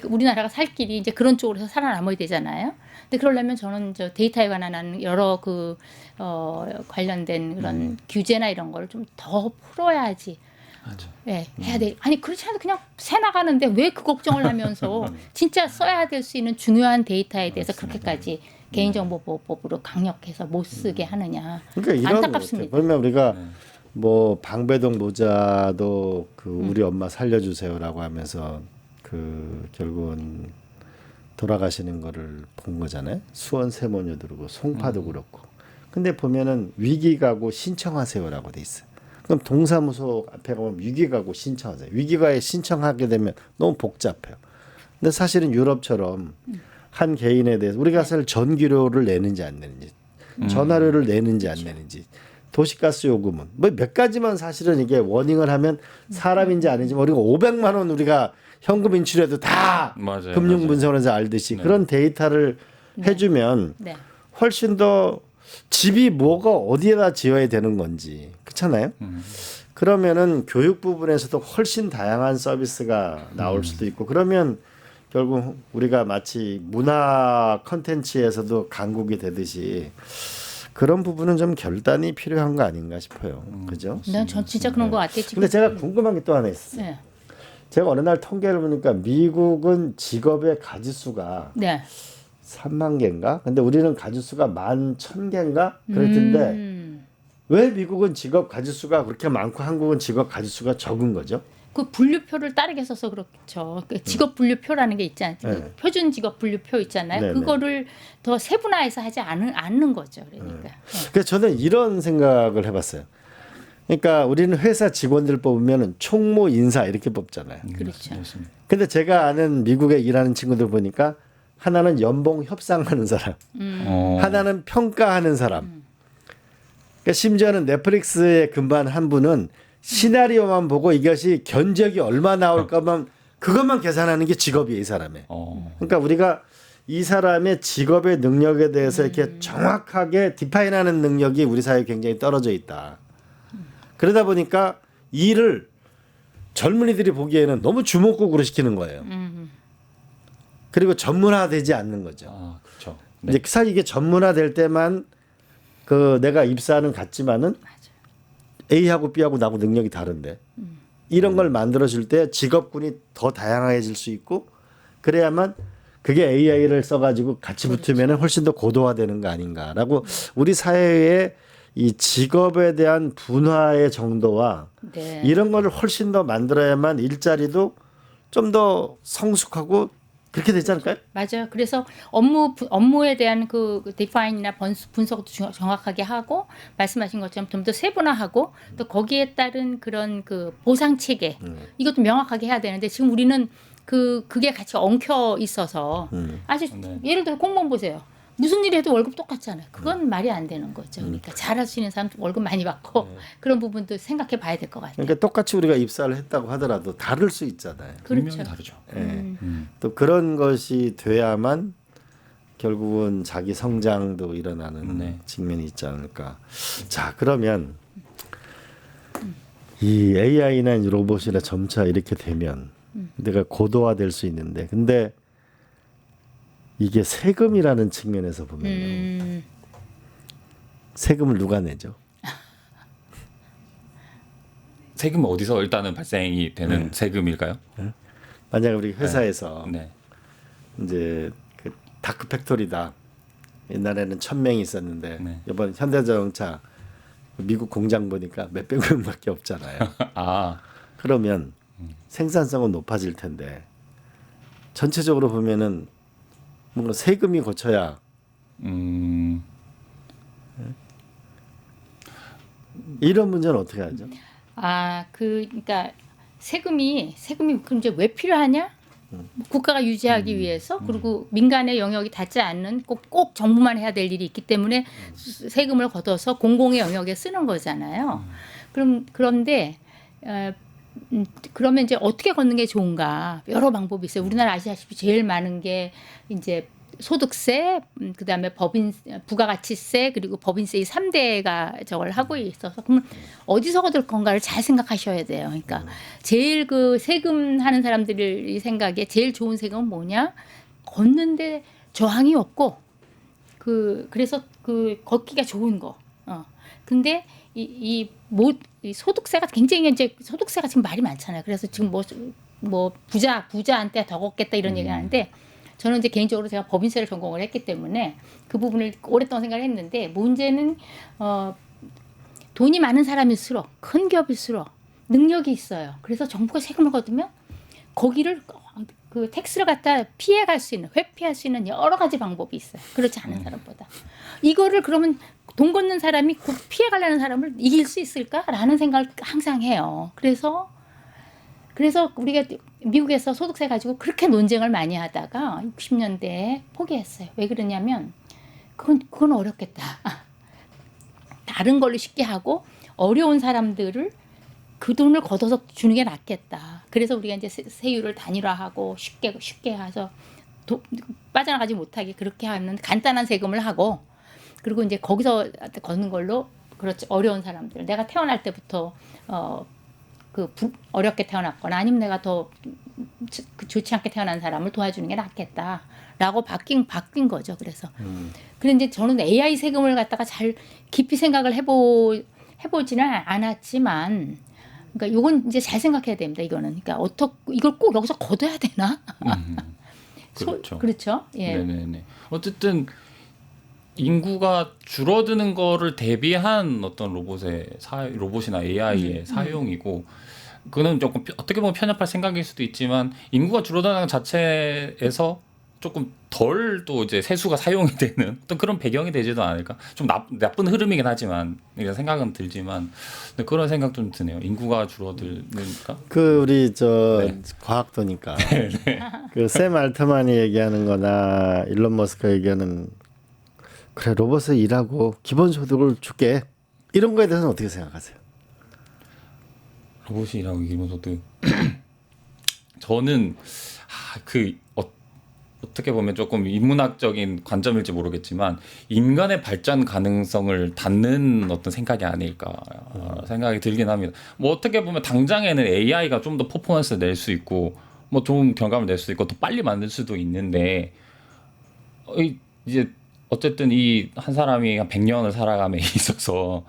우리나라가 살 길이 이제 그런 쪽으로 해서 살아남아야 되잖아요. 근데 그러려면 저는 저 데이터에 관한 여러 그 관련된 그런 규제나 이런 걸 좀 더 풀어야지. 맞아. 예, 해야 돼. 아니 그렇지 않아도 그냥 새 나가는데 왜 그 걱정을 하면서 진짜 써야 될 수 있는 중요한 데이터에 대해서 그렇게까지 개인정보보호법으로 강력해서 못 쓰게 하느냐. 그러니까 이런 안타깝습니다. 보면 우리가 뭐 방배동 모자도 그 우리 엄마 살려주세요라고 하면서 그 결국은 돌아가시는 거를 본 거잖아요. 수원 세모녀도 그렇고 송파도 그렇고. 근데 보면은 위기가구 신청하세요라고 돼 있어요. 그럼 동사무소 앞에 가면 위기가구 신청하세요. 위기가에 신청하게 되면 너무 복잡해요. 근데 사실은 유럽처럼 한 개인에 대해서 우리가 사실 전기료를 내는지 안 내는지, 전화료를 내는지 안 내는지, 도시가스 요금은 뭐 몇 가지만 사실은 이게 워닝을 하면 사람인지 아닌지 우리가 500만 원 우리가 현금 인출해도 다 맞아요, 금융분석원에서 알듯이 그런 데이터를 해주면 네. 훨씬 더 집이 뭐가 어디에다 지어야 되는 건지 그렇잖아요. 그러면은 교육 부분에서도 훨씬 다양한 서비스가 나올 수도 있고 그러면 결국 우리가 마치 문화 컨텐츠에서도 강국이 되듯이 그런 부분은 좀 결단이 필요한 거 아닌가 싶어요. 그죠? 난 전 진짜 그런 거 같아요. 지금. 근데 제가 궁금한 게 또 하나 있어요. 네. 제가 어느 날 통계를 보니까 미국은 직업의 가지수가 네. 3만 개인가? 근데 우리는 가지수가 11,000개인가? 그랬던데 왜 미국은 직업 가지수가 그렇게 많고 한국은 직업 가지수가 적은 거죠? 그 분류표를 따르게 써서 그렇죠. 그 직업 분류표라는 게 있지 않습니까? 네. 표준 직업 분류표 있잖아요. 네, 그거를 더 세분화해서 하지 않는 거죠. 그러니까. 네. 그래서 저는 이런 생각을 해봤어요. 그러니까 우리는 회사 직원들 뽑으면 총무 인사 이렇게 뽑잖아요. 그렇죠. 근데 제가 아는 미국에 일하는 친구들 보니까 하나는 연봉 협상하는 사람, 하나는 평가하는 사람. 그러니까 심지어는 넷플릭스에 근무한 한 분은 시나리오만 보고 이것이 견적이 얼마 나올까만 그것만 계산하는 게 직업이에요, 이 사람의. 그러니까 우리가 이 사람의 직업의 능력에 대해서 이렇게 정확하게 디파인하는 능력이 우리 사회에 굉장히 떨어져 있다. 그러다 보니까 일을 젊은이들이 보기에는 너무 주먹구구로 시키는 거예요. 그리고 전문화되지 않는 거죠. 아, 그렇죠. 이제 사실 이게 전문화될 때만 그 내가 입사하는 같지만은 A하고 B하고 나하고 능력이 다른데 이런 걸 만들어줄 때 직업군이 더 다양해질 수 있고 그래야만 그게 AI를 써가지고 같이 붙으면 훨씬 더 고도화되는 거 아닌가라고 우리 사회의 이 직업에 대한 분화의 정도와 네. 이런 거를 훨씬 더 만들어야만 일자리도 좀 더 성숙하고 그렇게 되지 않을까요? 맞아요. 그래서 업무에 대한 그 디파인이나 분석도 정확하게 하고 말씀하신 것처럼 좀 더 세분화하고 또 거기에 따른 그런 그 보상 체계 이것도 명확하게 해야 되는데 지금 우리는 그게 같이 엉켜 있어서 아주 예를 들어 공무원 보세요. 무슨 일 해도 월급 똑같잖아요. 그건 말이 안 되는 거죠. 그러니까 잘할 수 있는 사람 월급 많이 받고 그런 부분도 생각해 봐야 될 것 같아요. 그러니까 똑같이 우리가 입사를 했다고 하더라도 다를 수 있잖아요. 분명히 그렇죠. 다르죠. 예. 또 그런 것이 돼야만 결국은 자기 성장도 일어나는 네. 측면이 있지 않을까. 자, 그러면 이 AI나 로봇이나 점차 이렇게 되면 내가 고도화될 수 있는데, 근데 이게 세금이라는 측면에서 보면 세금을 누가 내죠? 세금은 어디서 일단은 발생이 되는 세금일까요? 만약에 우리 회사에서 네. 이제 그 다크 팩토리다. 옛날에는 1,000명이 있었는데 네. 이번 현대자동차 미국 공장 보니까 몇백 명밖에 없잖아요. 아, 그러면 생산성은 높아질 텐데 전체적으로 보면은 뭔가 세금이 고쳐야 이런 문제는 어떻게 하죠? 그러니까 세금이 그럼 이제 왜 필요하냐? 국가가 유지하기 위해서, 그리고 민간의 영역이 닿지 않는 꼭 정부만 해야 될 일이 있기 때문에 세금을 걷어서 공공의 영역에 쓰는 거잖아요. 그런데 그러면 이제 어떻게 걷는 게 좋은가? 여러 방법이 있어요. 우리나라 아시다시피 제일 많은 게 이제 소득세, 그다음에 부가가치세, 그리고 법인세 이 3대가 저걸 하고 있어서, 그러면 어디서 걷을 건가를 잘 생각하셔야 돼요. 그러니까 제일 그 세금 하는 사람들이 생각에 제일 좋은 세금은 뭐냐? 걷는데 저항이 없고 그래서 걷기가 좋은 거. 근데 이 소득세가 굉장히, 이제 소득세가 지금 말이 많잖아요. 그래서 지금 뭐 부자한테 더 걷겠다 이런 얘기 하는데, 저는 이제 개인적으로 제가 법인세를 전공을 했기 때문에 그 부분을 오랫동안 생각을 했는데, 문제는 돈이 많은 사람일수록, 큰 기업일수록 능력이 있어요. 그래서 정부가 세금을 걷으면 거기를 그 텍스를 갖다 피해갈 수 있는, 회피할 수 있는 여러 가지 방법이 있어요. 그렇지 않은 사람보다. 이거를 그러면 돈 걷는 사람이 피해가려는 사람을 이길 수 있을까라는 생각을 항상 해요. 그래서 우리가 미국에서 소득세 가지고 그렇게 논쟁을 많이 하다가 60년대에 포기했어요. 왜 그러냐면 그건 어렵겠다. 다른 걸로 쉽게 하고 어려운 사람들을 그 돈을 걷어서 주는 게 낫겠다. 그래서 우리가 이제 세율을 단일화하고 쉽게 해서 빠져나가지 못하게 그렇게 하는 간단한 세금을 하고, 그리고 이제 거기서 걷는 걸로, 그렇지, 어려운 사람들, 내가 태어날 때부터 어렵게 태어났거나 아니면 내가 더 좋지 않게 태어난 사람을 도와주는 게 낫겠다라고 바뀐 거죠. 그래서 그런데 저는 AI 세금을 갖다가 잘 깊이 생각을 해보지는 않았지만, 그러니까 이건 이제 잘 생각해야 됩니다. 이거는 그러니까 이걸 꼭 여기서 걷어야 되나? 그렇죠. 그렇죠. 예. 네네네. 어쨌든 인구가 줄어드는 거를 대비한 어떤 로봇이나 AI의 사용이고, 그는 조금 어떻게 보면 편협할 생각일 수도 있지만, 인구가 줄어드는 것 자체에서 조금 덜 또 이제 세수가 사용이 되는 어떤 그런 배경이 되지도 않을까. 좀 나쁜 흐름이긴 하지만, 이런 생각은 들지만, 근데 그런 생각 좀 드네요. 인구가 줄어들니까. 우리 네. 과학도니까 그 샘 알트만이 얘기하는-거나 일론 머스크가 얘기하는, 그래 로봇을 일하고 기본소득을 줄게, 이런 거에 대해서는 어떻게 생각하세요? 로봇이 일하고 기본소득 저는 어떻게 보면 조금 인문학적인 관점일지 모르겠지만, 인간의 발전 가능성을 닫는 어떤 생각이 아닐까 생각이 들긴 합니다. 뭐 어떻게 보면 당장에는 AI가 좀 더 퍼포먼스를 낼 수 있고, 뭐 좋은 결과를 낼 수 있고, 더 빨리 만들 수도 있는데, 이제 어쨌든 이 한 사람이 한 100년을 살아감에 있어서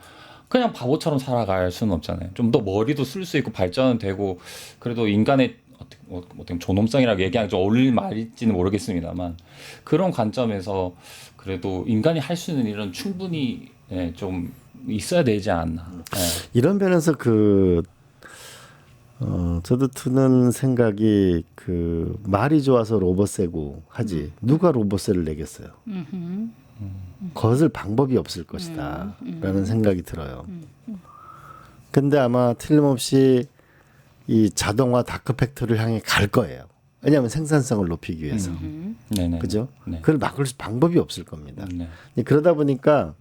그냥 바보처럼 살아갈 수는 없잖아요. 좀 더 머리도 쓸 수 있고 발전은 되고, 그래도 인간의 어떻게 존엄성이라고 얘기하기 좀 어울릴 말일지는 모르겠습니다만, 그런 관점에서 그래도 인간이 할 수 있는 일은 충분히 좀 있어야 되지 않나. 이런 면에서 저도 드는 생각이, 말이 좋아서 로봇세고 하지 누가 로봇세를 내겠어요. 거슬 방법이 없을 것이다 라는 생각이 들어요. 근데 아마 틀림없이 이 자동화 다크팩토리를 향해 갈 거예요. 왜냐하면 생산성을 높이기 위해서. 네네. 그죠? 네. 그걸 막을 방법이 없을 겁니다. 네. 그러다 보니까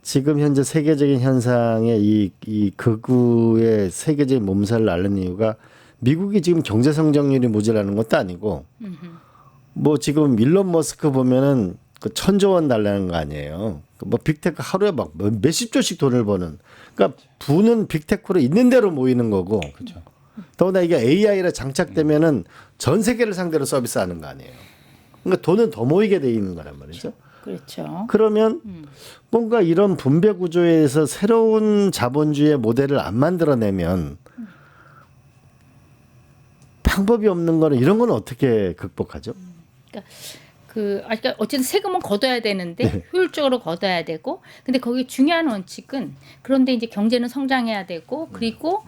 지금 현재 세계적인 현상에 이 극우의 세계적인 몸살을 앓는 이유가, 미국이 지금 경제 성장률이 모자라는 것도 아니고, 뭐 지금 일론 머스크 보면은 그 1,000조 원 달라는 거 아니에요. 뭐 빅테크 하루에 막 몇십 조씩 돈을 버는. 그러니까 부는 빅테크로 있는 대로 모이는 거고. 그렇죠. 더구나 이게 AI라 장착되면은 전 세계를 상대로 서비스하는 거 아니에요. 그러니까 돈은 더 모이게 돼 있는 거란 말이죠. 그렇죠. 그러면 뭔가 이런 분배 구조에서 새로운 자본주의 모델을 안 만들어내면 방법이 없는 거는 이런 건 어떻게 극복하죠? 그러니까 어쨌든 세금은 걷어야 되는데 네. 효율적으로 걷어야 되고, 근데 거기 중요한 원칙은 그런데 이제 경제는 성장해야 되고 그리고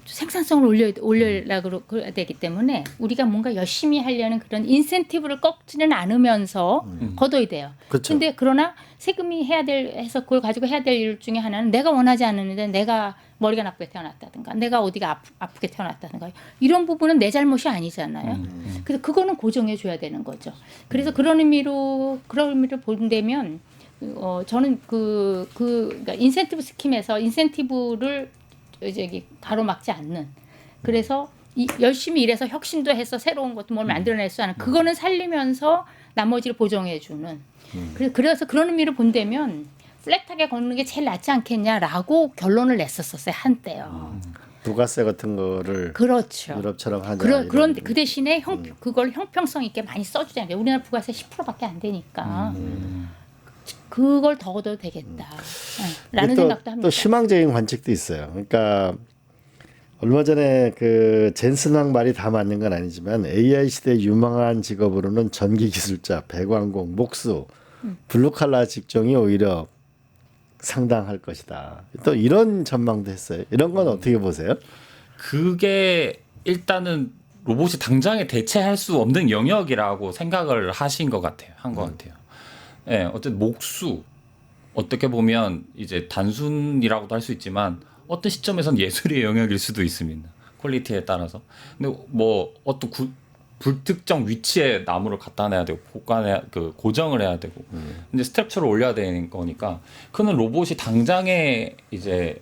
생산성을 올려야 되기 때문에 우리가 뭔가 열심히 하려는 그런 인센티브를 꺾지는 않으면서 걷어야 돼요. 그렇죠. 근데 그러나 세금이 해서 그걸 가지고 해야 될 일 중에 하나는 내가 원하지 않는데 내가 머리가 나쁘게 태어났다든가 내가 어디가 아프게 태어났다든가 이런 부분은 내 잘못이 아니잖아요. 그래서 그거는 고정해 줘야 되는 거죠. 그래서 그런 의미로 본다면 저는 그러니까 인센티브 스킴에서 인센티브를 저기 가로막지 않는, 그래서 열심히 일해서 혁신도 해서 새로운 것도 뭘 만들어낼 수 있는 그거는 살리면서 나머지를 보정해 주는. 그래서 그런 의미로 본다면 플랫하게 걷는 게 제일 낫지 않겠냐라고 결론을 냈었어요 한때요. 부가세 같은 거를 그렇죠. 유럽처럼 하냐. 그런데 그 대신에 그걸 형평성 있게 많이 써주잖아요. 우리나라 부가세 10%밖에 안 되니까 그걸 더 얻어도 되겠다. 라는 생각도 합니다. 또 희망적인 관측도 있어요. 그러니까 얼마 전에 그 젠슨 황 말이 다 맞는 건 아니지만 AI 시대 유망한 직업으로는 전기 기술자, 배관공, 목수, 블루칼라 직종이 오히려 상당할 것이다. 또 이런 전망도 했어요. 이런 건 어떻게 보세요? 그게 일단은 로봇이 당장에 대체할 수 없는 영역이라고 생각을 하신 것 같아요. 한 것 같아요. 예, 어쨌든 목수 어떻게 보면 이제 단순이라고도 할 수 있지만 어떤 시점에선 예술의 영역일 수도 있습니다. 퀄리티에 따라서. 근데 뭐 어떤 불특정 위치에 나무를 갖다 놔야 되고 고정을 해야 되고 이제 스트럭처를 올려야 되는 거니까 그는 로봇이 당장에 이제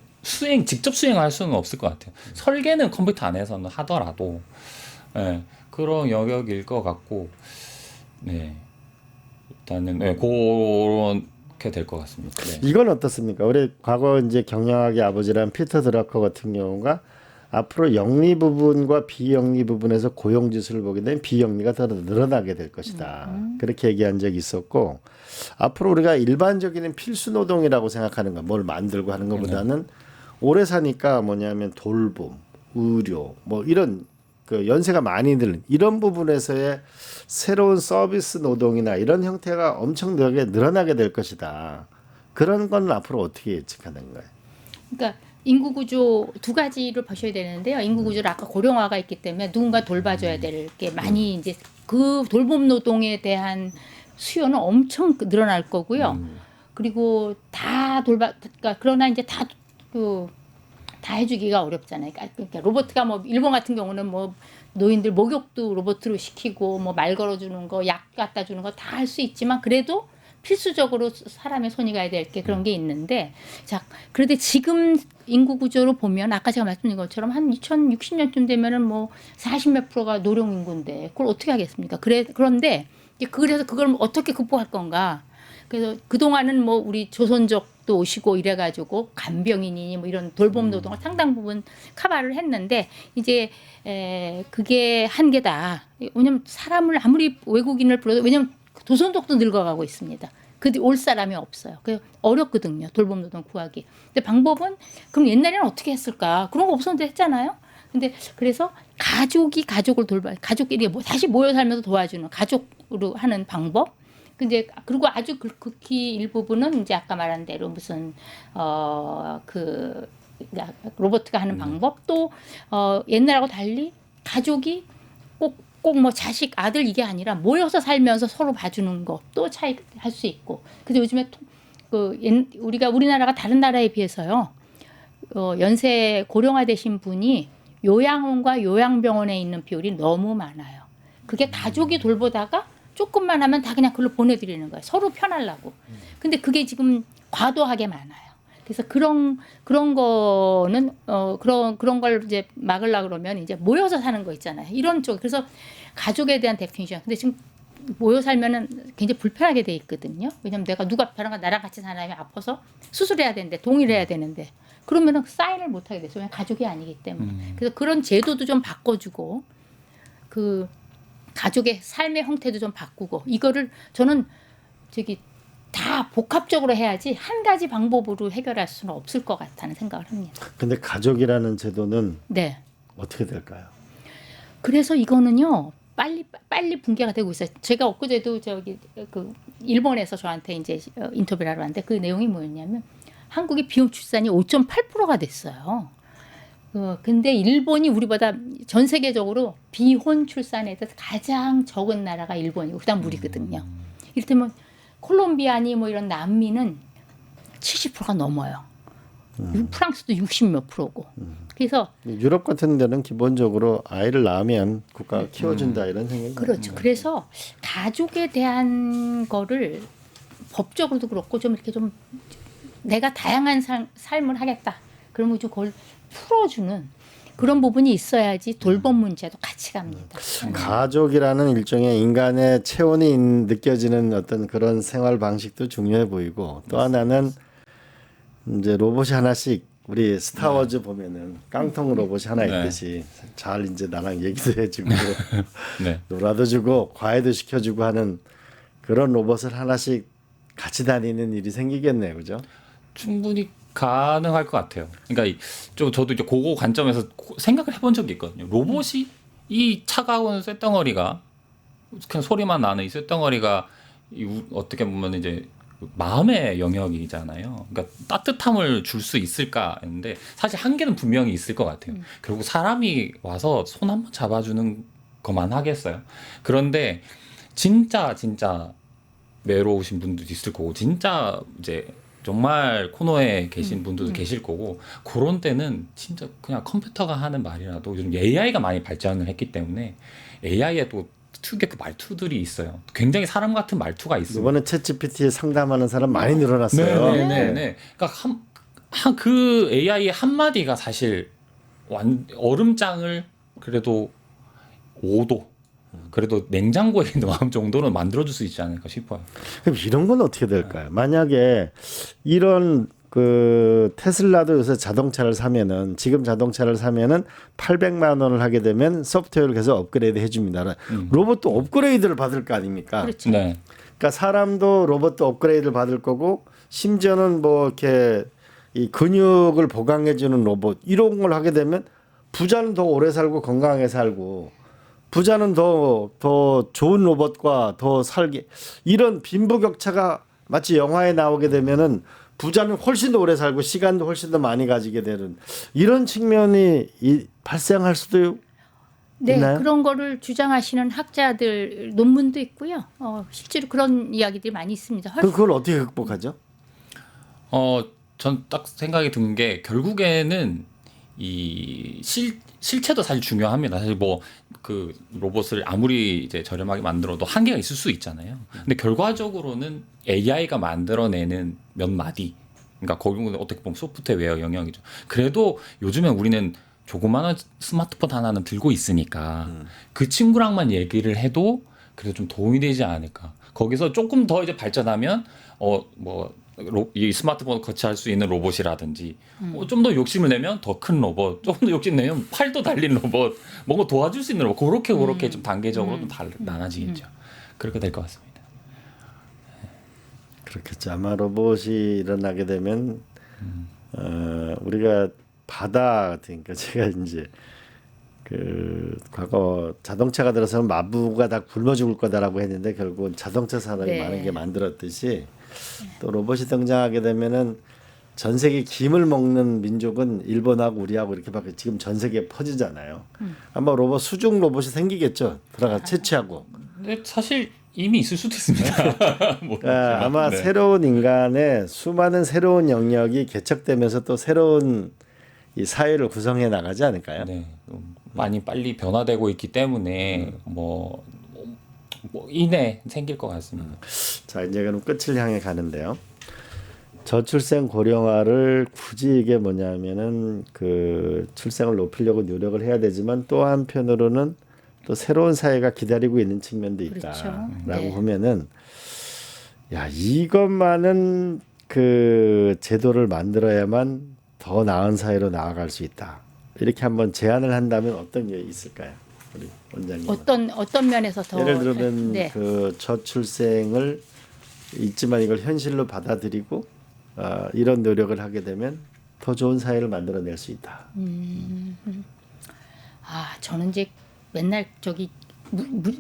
직접 수행할 수는 없을 것 같아요. 설계는 컴퓨터 안에서는 하더라도 그런 영역일 것 같고, 네. 일단은 그렇게 될 것 같습니다. 네. 이건 어떻습니까? 우리 과거 이제 경영학의 아버지란 피터 드러커 같은 경우가 앞으로 영리 부분과 비영리 부분에서 고용 지수를 보게 되면 비영리가 더 늘어나게 될 것이다. 그렇게 얘기한 적이 있었고, 앞으로 우리가 일반적인 필수 노동이라고 생각하는 거, 뭘 만들고 하는 것보다는 오래 사니까 뭐냐면 돌봄, 의료, 뭐 이런 그 연세가 많이 드는 이런 부분에서의 새로운 서비스 노동이나 이런 형태가 엄청 늘어나게 될 것이다. 그런 건 앞으로 어떻게 예측하는 거예요? 그러니까 인구 구조 두 가지를 보셔야 되는데요. 인구 구조를 아까 고령화가 있기 때문에 누군가 돌봐줘야 될 게 많이 이제 그 돌봄 노동에 대한 수요는 엄청 늘어날 거고요. 그리고 그러니까 그러나 이제 다 해주기가 어렵잖아요. 그러니까 로봇가 뭐 일본 같은 경우는 뭐 노인들 목욕도 로봇으로 시키고 뭐 말 걸어주는 거, 약 갖다 주는 거 다 할 수 있지만 그래도 필수적으로 사람의 손이 가야 될 게 그런 게 있는데, 자 그런데 지금 인구 구조로 보면 아까 제가 말씀드린 것처럼 한 2060년쯤 되면은 뭐 40몇 프로가 노령 인구인데 그걸 어떻게 하겠습니까? 그런데 그래서 그걸 어떻게 극복할 건가? 그래서 그동안은 뭐 우리 조선족도 오시고 이래가지고 간병인이니 뭐 이런 돌봄 노동을 상당 부분 커버를 했는데 이제 그게 한계다. 왜냐면 사람을 아무리 외국인을 불러도 왜냐면 조선족도 늙어가고 있습니다. 올 사람이 없어요. 그래서 어렵거든요. 돌봄 노동 구하기. 근데 방법은 그럼 옛날에는 어떻게 했을까? 그런 거 없었는데 했잖아요. 근데 그래서 가족이 가족을 가족끼리 다시 모여 살면서 도와주는 가족으로 하는 방법. 근데 그리고 아주 극히 일부분은 이제 아까 말한 대로 무슨 로봇가 하는 방법, 또 옛날하고 달리 가족이 꼭 뭐 자식 아들 이게 아니라 모여서 살면서 서로 봐주는 것도 차이 할 수 있고. 근데 요즘에 우리나라가 다른 나라에 비해서요, 연세 고령화되신 분이 요양원과 요양병원에 있는 비율이 너무 많아요. 그게 가족이 돌보다가 조금만 하면 다 그냥 그걸로 보내드리는 거예요. 서로 편하려고. 근데 그게 지금 과도하게 많아요. 그래서 그런 거는 그런 걸 이제 막으려고 그러면 이제 모여서 사는 거 있잖아요. 이런 쪽. 그래서 가족에 대한 데피니션. 근데 지금 모여 살면은 굉장히 불편하게 돼 있거든요. 왜냐면 내가 누가 벼랑 나랑 같이 사람이 아파서 수술해야 되는데 동의를 해야 되는데 그러면은 사인을 못 하게 돼서 왜냐면 가족이 아니기 때문에. 그래서 그런 제도도 좀 바꿔주고 그 가족의 삶의 형태도 좀 바꾸고 이거를 저는 다 복합적으로 해야지 한 가지 방법으로 해결할 수는 없을 것 같다는 생각을 합니다. 근데 가족이라는 제도는 네. 어떻게 될까요? 그래서 이거는요 빨리 붕괴가 되고 있어요. 제가 엊그제도 그 일본에서 저한테 이제 인터뷰를 하러 왔는데 그 내용이 뭐였냐면 한국의 비혼 출산이 5.8%가 됐어요. 근데 일본이 우리보다 전 세계적으로 비혼 출산에 대해서 가장 적은 나라가 일본이고 그다음 우리거든요. 이를테면 콜롬비아니 뭐 이런 남미는 70%가 넘어요. 프랑스도 60몇 %고. 그래서 유럽 같은 데는 기본적으로 아이를 낳으면 국가가 키워준다 이런 생각이 그렇죠. 그래서 가족에 대한 거를 법적으로도 그렇고 좀 이렇게 좀 내가 다양한 삶을 하겠다. 그러면 좀 그걸 풀어주는 그런 부분이 있어야지 돌봄 문제도 같이 갑니다. 가족이라는 일종의 인간의 체온이 느껴지는 어떤 그런 생활 방식도 중요해 보이고 또 하나는 이제 로봇이 하나씩 우리 스타워즈 보면은 깡통 로봇이 하나 네. 있듯이 잘 이제 나랑 얘기도 해주고 네. 놀아도 주고 과외도 시켜주고 하는 그런 로봇을 하나씩 같이 다니는 일이 생기겠네요, 그죠? 충분히 가능할 것 같아요. 그러니까 저도 이제 그거 관점에서 생각을 해본 적이 있거든요. 로봇이 이 차가운 쇳덩어리가 그냥 소리만 나는 이 쇳덩어리가 어떻게 보면 이제 마음의 영역이잖아요. 그러니까 따뜻함을 줄 수 있을까 했는데 사실 한계는 분명히 있을 것 같아요. 결국 사람이 와서 손 한번 잡아주는 것만 하겠어요. 그런데 진짜 외로우신 분들도 있을 거고 진짜 이제 정말 코너에 계신 분들도 계실 거고 그런 때는 진짜 그냥 컴퓨터가 하는 말이라도 요즘 AI가 많이 발전을 했기 때문에 AI에 또 특유의 그 말투들이 있어요. 굉장히 사람 같은 말투가 있어요. 이번에 챗GPT에 상담하는 사람 많이 늘어났어요. 네네네. 그러니까 그 AI의 한마디가 사실 얼음장을 그래도 5도 그래도 냉장고에 넣을 정도는 만들어줄 수 있지 않을까 싶어요. 그럼 이런 건 어떻게 될까요? 만약에 이런 그 테슬라도 요새 자동차를 사면은 지금 자동차를 사면은 800만 원을 하게 되면 소프트웨어를 계속 업그레이드 해줍니다. 로봇도 업그레이드를 받을 거 아닙니까? 그렇죠. 네. 그러니까 사람도 로봇도 업그레이드를 받을 거고 심지어는 뭐 이렇게 이 근육을 보강해주는 로봇 이런 걸 하게 되면 부자는 더 오래 살고 건강하게 살고 부자는 더 좋은 로봇과 더 살게 이런 빈부격차가 마치 영화에 나오게 되면은 부자는 훨씬 더 오래 살고 시간도 훨씬 더 많이 가지게 되는 이런 측면이 발생할 수도 네, 있나요? 그런 거를 주장하시는 학자들 논문도 있고요. 실제로 그런 이야기들이 많이 있습니다. 그걸 어떻게 극복하죠? 전 딱 생각이 든 게 결국에는 이 실체도 사실 중요합니다. 사실 뭐 그 로봇을 아무리 이제 저렴하게 만들어도 한계가 있을 수 있잖아요. 근데 결과적으로는 AI가 만들어내는 몇 마디, 그러니까 거기는 어떻게 보면 소프트웨어 영역이죠. 그래도 요즘에 우리는 조그마한 스마트폰 하나는 들고 있으니까 그 친구랑만 얘기를 해도 그래도 좀 도움이 되지 않을까. 거기서 조금 더 이제 발전하면 이 스마트폰을 거치할 수 있는 로봇이라든지 좀 더 욕심을 내면 더 큰 로봇, 조금 더 욕심 내면 팔도 달린 로봇, 뭔가 도와줄 수 있는 로봇 그렇게 좀 단계적으로 좀 나눠지겠죠. 그렇게 될 것 같습니다. 그렇겠죠. 아마 로봇이 일어나게 되면 우리가 바다 그러니까 제가 이제 그 과거 자동차가 들어서는 마부가 다 굶어 죽을 거다라고 했는데 결국은 자동차 산업이 네. 많은 게 만들었듯이 또 로봇이 등장하게 되면은 전 세계 김을 먹는 민족은 일본하고 우리하고 이렇게 밖에 지금 전 세계에 퍼지잖아요. 아마 로봇 수중 로봇이 생기겠죠. 들어가 채취하고. 근데 사실 이미 있을 수도 있습니다. 그러니까 아마 새로운 인간의 수많은 새로운 영역이 개척되면서 또 새로운 이 사회를 구성해 나가지 않을까요? 네, 많이 빨리 변화되고 있기 때문에 뭐 이내 생길 것 같습니다. 자 이제 그럼 끝을 향해 가는데요. 저출생 고령화를 굳이 이게 뭐냐면은 그 출생을 높이려고 노력을 해야 되지만 또 한편으로는 또 새로운 사회가 기다리고 있는 측면도 그렇죠. 있다라고 네. 보면은 야 이것만은 그 제도를 만들어야만 더 나은 사회로 나아갈 수 있다. 이렇게 한번 제안을 한다면 어떤 게 있을까요, 우리 원장님? 어떤 면에서 더 예를 들면 네. 그 저출생을 있지만 이걸 현실로 받아들이고 이런 노력을 하게 되면 더 좋은 사회를 만들어낼 수 있다. 저는 이제 맨날 저기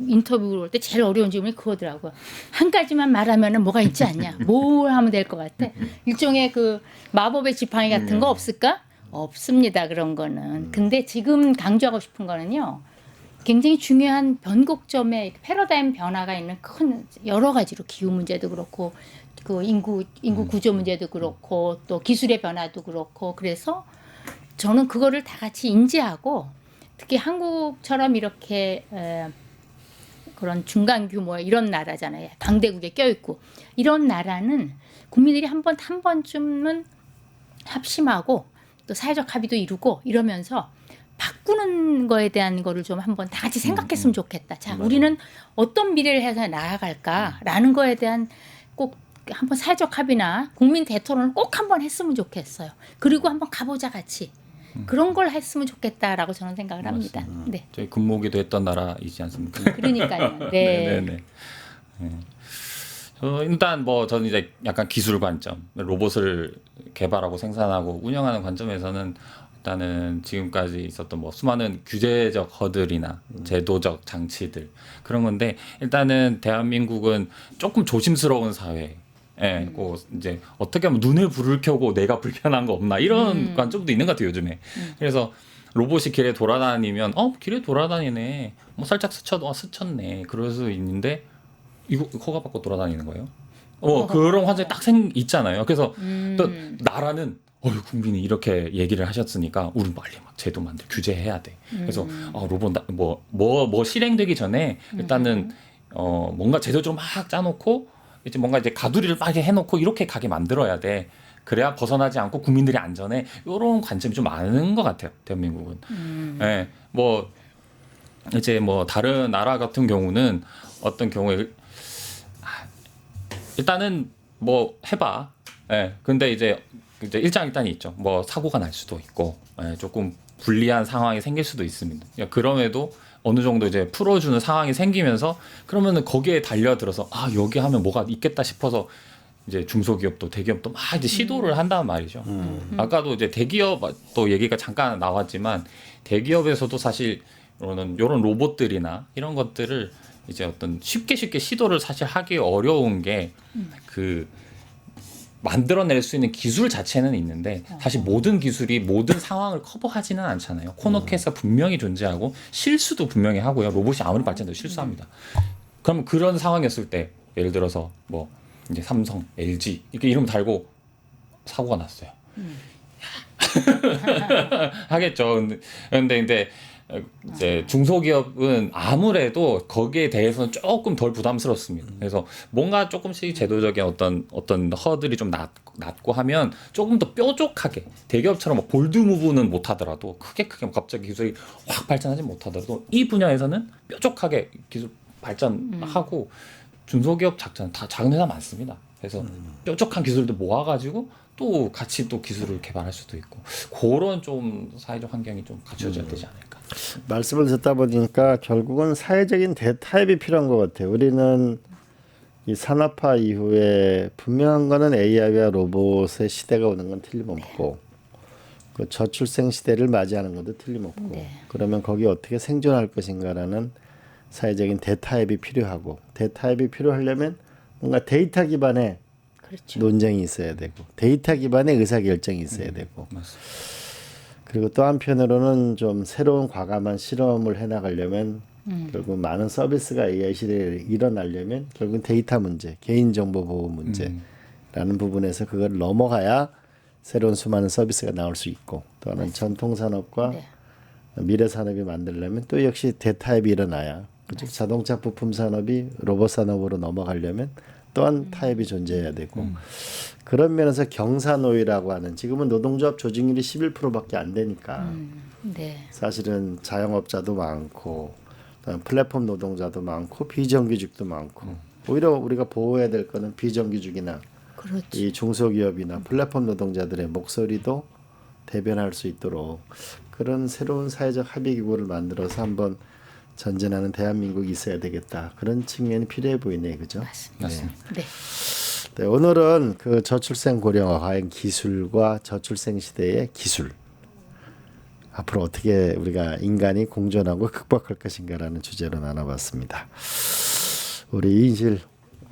인터뷰 올 때 제일 어려운 질문이 그거더라고요. 한 가지만 말하면은 뭐가 있지 않냐? 뭘 하면 될 것 같아? 일종의 그 마법의 지팡이 같은 거 없을까? 없습니다. 그런 거는. 근데 지금 강조하고 싶은 거는요. 굉장히 중요한 변곡점에 패러다임 변화가 있는 큰 여러 가지로 기후 문제도 그렇고 그 인구 구조 문제도 그렇고 또 기술의 변화도 그렇고 그래서 저는 그거를 다 같이 인지하고 특히 한국처럼 이렇게 그런 중간 규모의 이런 나라잖아요. 강대국에 껴있고 이런 나라는 국민들이 한 번쯤은 합심하고 또 사회적 합의도 이루고 이러면서 바꾸는 거에 대한 거를 좀 한번 다 같이 생각했으면 좋겠다. 자, 우리는 어떤 미래를 해서 나아갈까라는 거에 대한 꼭 한번 사회적 합의나 국민 대토론을 꼭 한번 했으면 좋겠어요. 그리고 한번 가보자 같이. 그런 걸 했으면 좋겠다라고 저는 생각을 합니다. 네. 저희 근무기도 했던 나라이지 않습니까? 그러니까요. 네. 네네네. 일단 뭐 저는 이제 약간 기술 관점, 로봇을 개발하고 생산하고 운영하는 관점에서는 일단은 지금까지 있었던 뭐 수많은 규제적 허들이나 제도적 장치들 그런 건데 일단은 대한민국은 조금 조심스러운 사회. 예, 그 이제 어떻게 하면 눈을 불을 켜고 내가 불편한 거 없나 이런 관점도 있는 것 같아요 요즘에. 그래서 로봇이 길에 돌아다니면 길에 돌아다니네, 뭐 살짝 스쳤네 그럴 수 있는데 이거 허가 받고 돌아다니는 거예요. 그런 환경이 딱 있잖아요. 그래서 또 나라는 국민이 이렇게 얘기를 하셨으니까 우리 빨리 막 제도 규제해야 돼. 그래서 로봇 뭐 실행되기 전에 일단은 뭔가 제도적으로 막 짜놓고 이제 뭔가 이제 가두리를 막 해놓고 이렇게 가게 만들어야 돼. 그래야 벗어나지 않고 국민들이 안전해. 이런 관점이 좀 많은 것 같아요. 대한민국은. 예, 뭐 이제 뭐 다른 나라 같은 경우는 어떤 경우에 일단은 뭐 해봐. 예, 근데 이제 일장일단이 있죠. 뭐 사고가 날 수도 있고 조금 불리한 상황이 생길 수도 있습니다. 그럼에도 어느 정도 이제 풀어주는 상황이 생기면서 그러면은 거기에 달려들어서 여기 하면 뭐가 있겠다 싶어서 이제 중소기업도 대기업도 막 이제 시도를 한다는 말이죠. 아까도 이제 대기업 또 얘기가 잠깐 나왔지만 대기업에서도 사실 이런 로봇들이나 이런 것들을 이제 어떤 쉽게 시도를 사실 하기 어려운 게 그 만들어낼 수 있는 기술 자체는 있는데 사실 모든 기술이 모든 상황을 커버하지는 않잖아요. 코너캣가 분명히 존재하고 실수도 분명히 하고요. 로봇이 아무리 발전해도 실수합니다. 그럼 그런 상황이었을 때 예를 들어서 뭐 이제 삼성, LG 이렇게 이름 달고 사고가 났어요. 하겠죠. 근데 이제 중소기업은 아무래도 거기에 대해서는 조금 덜 부담스럽습니다. 그래서 뭔가 조금씩 제도적인 어떤 허들이 좀 낮고 하면 조금 더 뾰족하게 대기업처럼 막 볼드 무브는 못하더라도 크게 갑자기 기술이 확 발전하지 못하더라도 이 분야에서는 뾰족하게 기술 발전하고 중소기업 작전 다 작은 회사 많습니다. 그래서 뾰족한 기술들 모아가지고 또 같이 또 기술을 개발할 수도 있고 그런 좀 사회적 환경이 좀 갖춰져야 되지 않을까. 말씀을 듣다 보니까 결국은 사회적인 대타협이 필요한 것 같아요. 우리는 이 산업화 이후에 분명한 거는 AI와 로봇의 시대가 오는 건 틀림없고 그 저출생 시대를 맞이하는 것도 틀림없고 그러면 거기 어떻게 생존할 것인가라는 사회적인 대타협이 필요하고 대타협이 필요하려면 뭔가 데이터 기반의 그렇죠. 논쟁이 있어야 되고 데이터 기반의 의사결정이 있어야 되고 맞습니다. 그리고 또 한편으로는 좀 새로운 과감한 실험을 해나가려면 결국 많은 서비스가 AI 시대에 일어나려면 결국은 데이터 문제, 개인정보 보호 문제라는 부분에서 그걸 넘어가야 새로운 수많은 서비스가 나올 수 있고 또 하나는 전통 산업과 미래 산업이 만들려면 또 역시 대타협이 일어나야 그죠? 자동차 부품 산업이 로봇 산업으로 넘어가려면 또한 타협이 존재해야 되고 그런 면에서 경사노위라고 하는 지금은 노동조합 조직률이 11%밖에 안 되니까 사실은 자영업자도 많고 그다음 플랫폼 노동자도 많고 비정규직도 많고 오히려 우리가 보호해야 될 거는 비정규직이나 그렇죠. 이 중소기업이나 플랫폼 노동자들의 목소리도 대변할 수 있도록 그런 새로운 사회적 합의 기구를 만들어서 한번 전진하는 대한민국이 있어야 되겠다. 그런 측면이 필요해 보이네요. 그죠? 맞습니다. 네. 네, 오늘은 그 저출생 고령화 과연 기술과 저출생 시대의 기술 앞으로 어떻게 우리가 인간이 공존하고 극복할 것인가라는 주제로 나눠봤습니다. 우리 이인실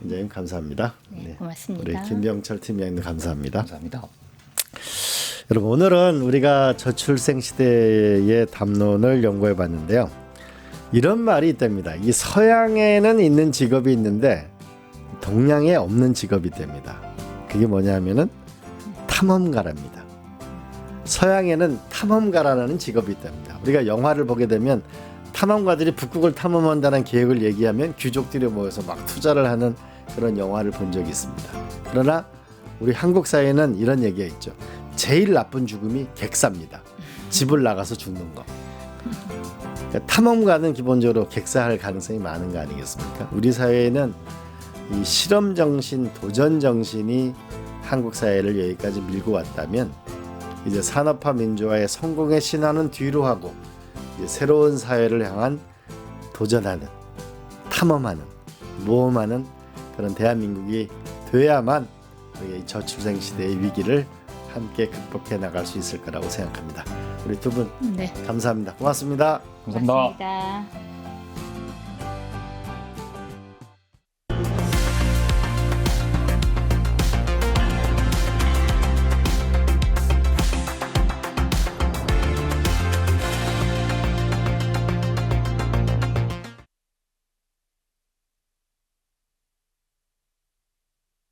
원장님 감사합니다. 네, 고맙습니다. 우리 김병철 팀장님도 감사합니다. 감사합니다. 여러분 오늘은 우리가 저출생 시대의 담론을 연구해 봤는데요. 이런 말이 있답니다. 이 서양에는 있는 직업이 있는데 동양에 없는 직업이 있답니다. 그게 뭐냐면은 탐험가랍니다. 서양에는 탐험가라는 직업이 있답니다. 우리가 영화를 보게 되면 탐험가들이 북극을 탐험한다는 계획을 얘기하면 귀족들이 모여서 막 투자를 하는 그런 영화를 본 적이 있습니다. 그러나 우리 한국 사회는 이런 얘기가 있죠. 제일 나쁜 죽음이 객사입니다. 집을 나가서 죽는 거. 그러니까 탐험가는 기본적으로 객사할 가능성이 많은 거 아니겠습니까? 우리 사회에는 이 실험 정신, 도전 정신이 한국 사회를 여기까지 밀고 왔다면 이제 산업화 민주화의 성공의 신화는 뒤로 하고 이제 새로운 사회를 향한 도전하는, 탐험하는, 모험하는 그런 대한민국이 돼야만 우리 저출생 시대의 위기를 함께 극복해 나갈 수 있을 거라고 생각합니다. 우리 두 분 네. 감사합니다. 고맙습니다. 감사합니다. 고맙습니다.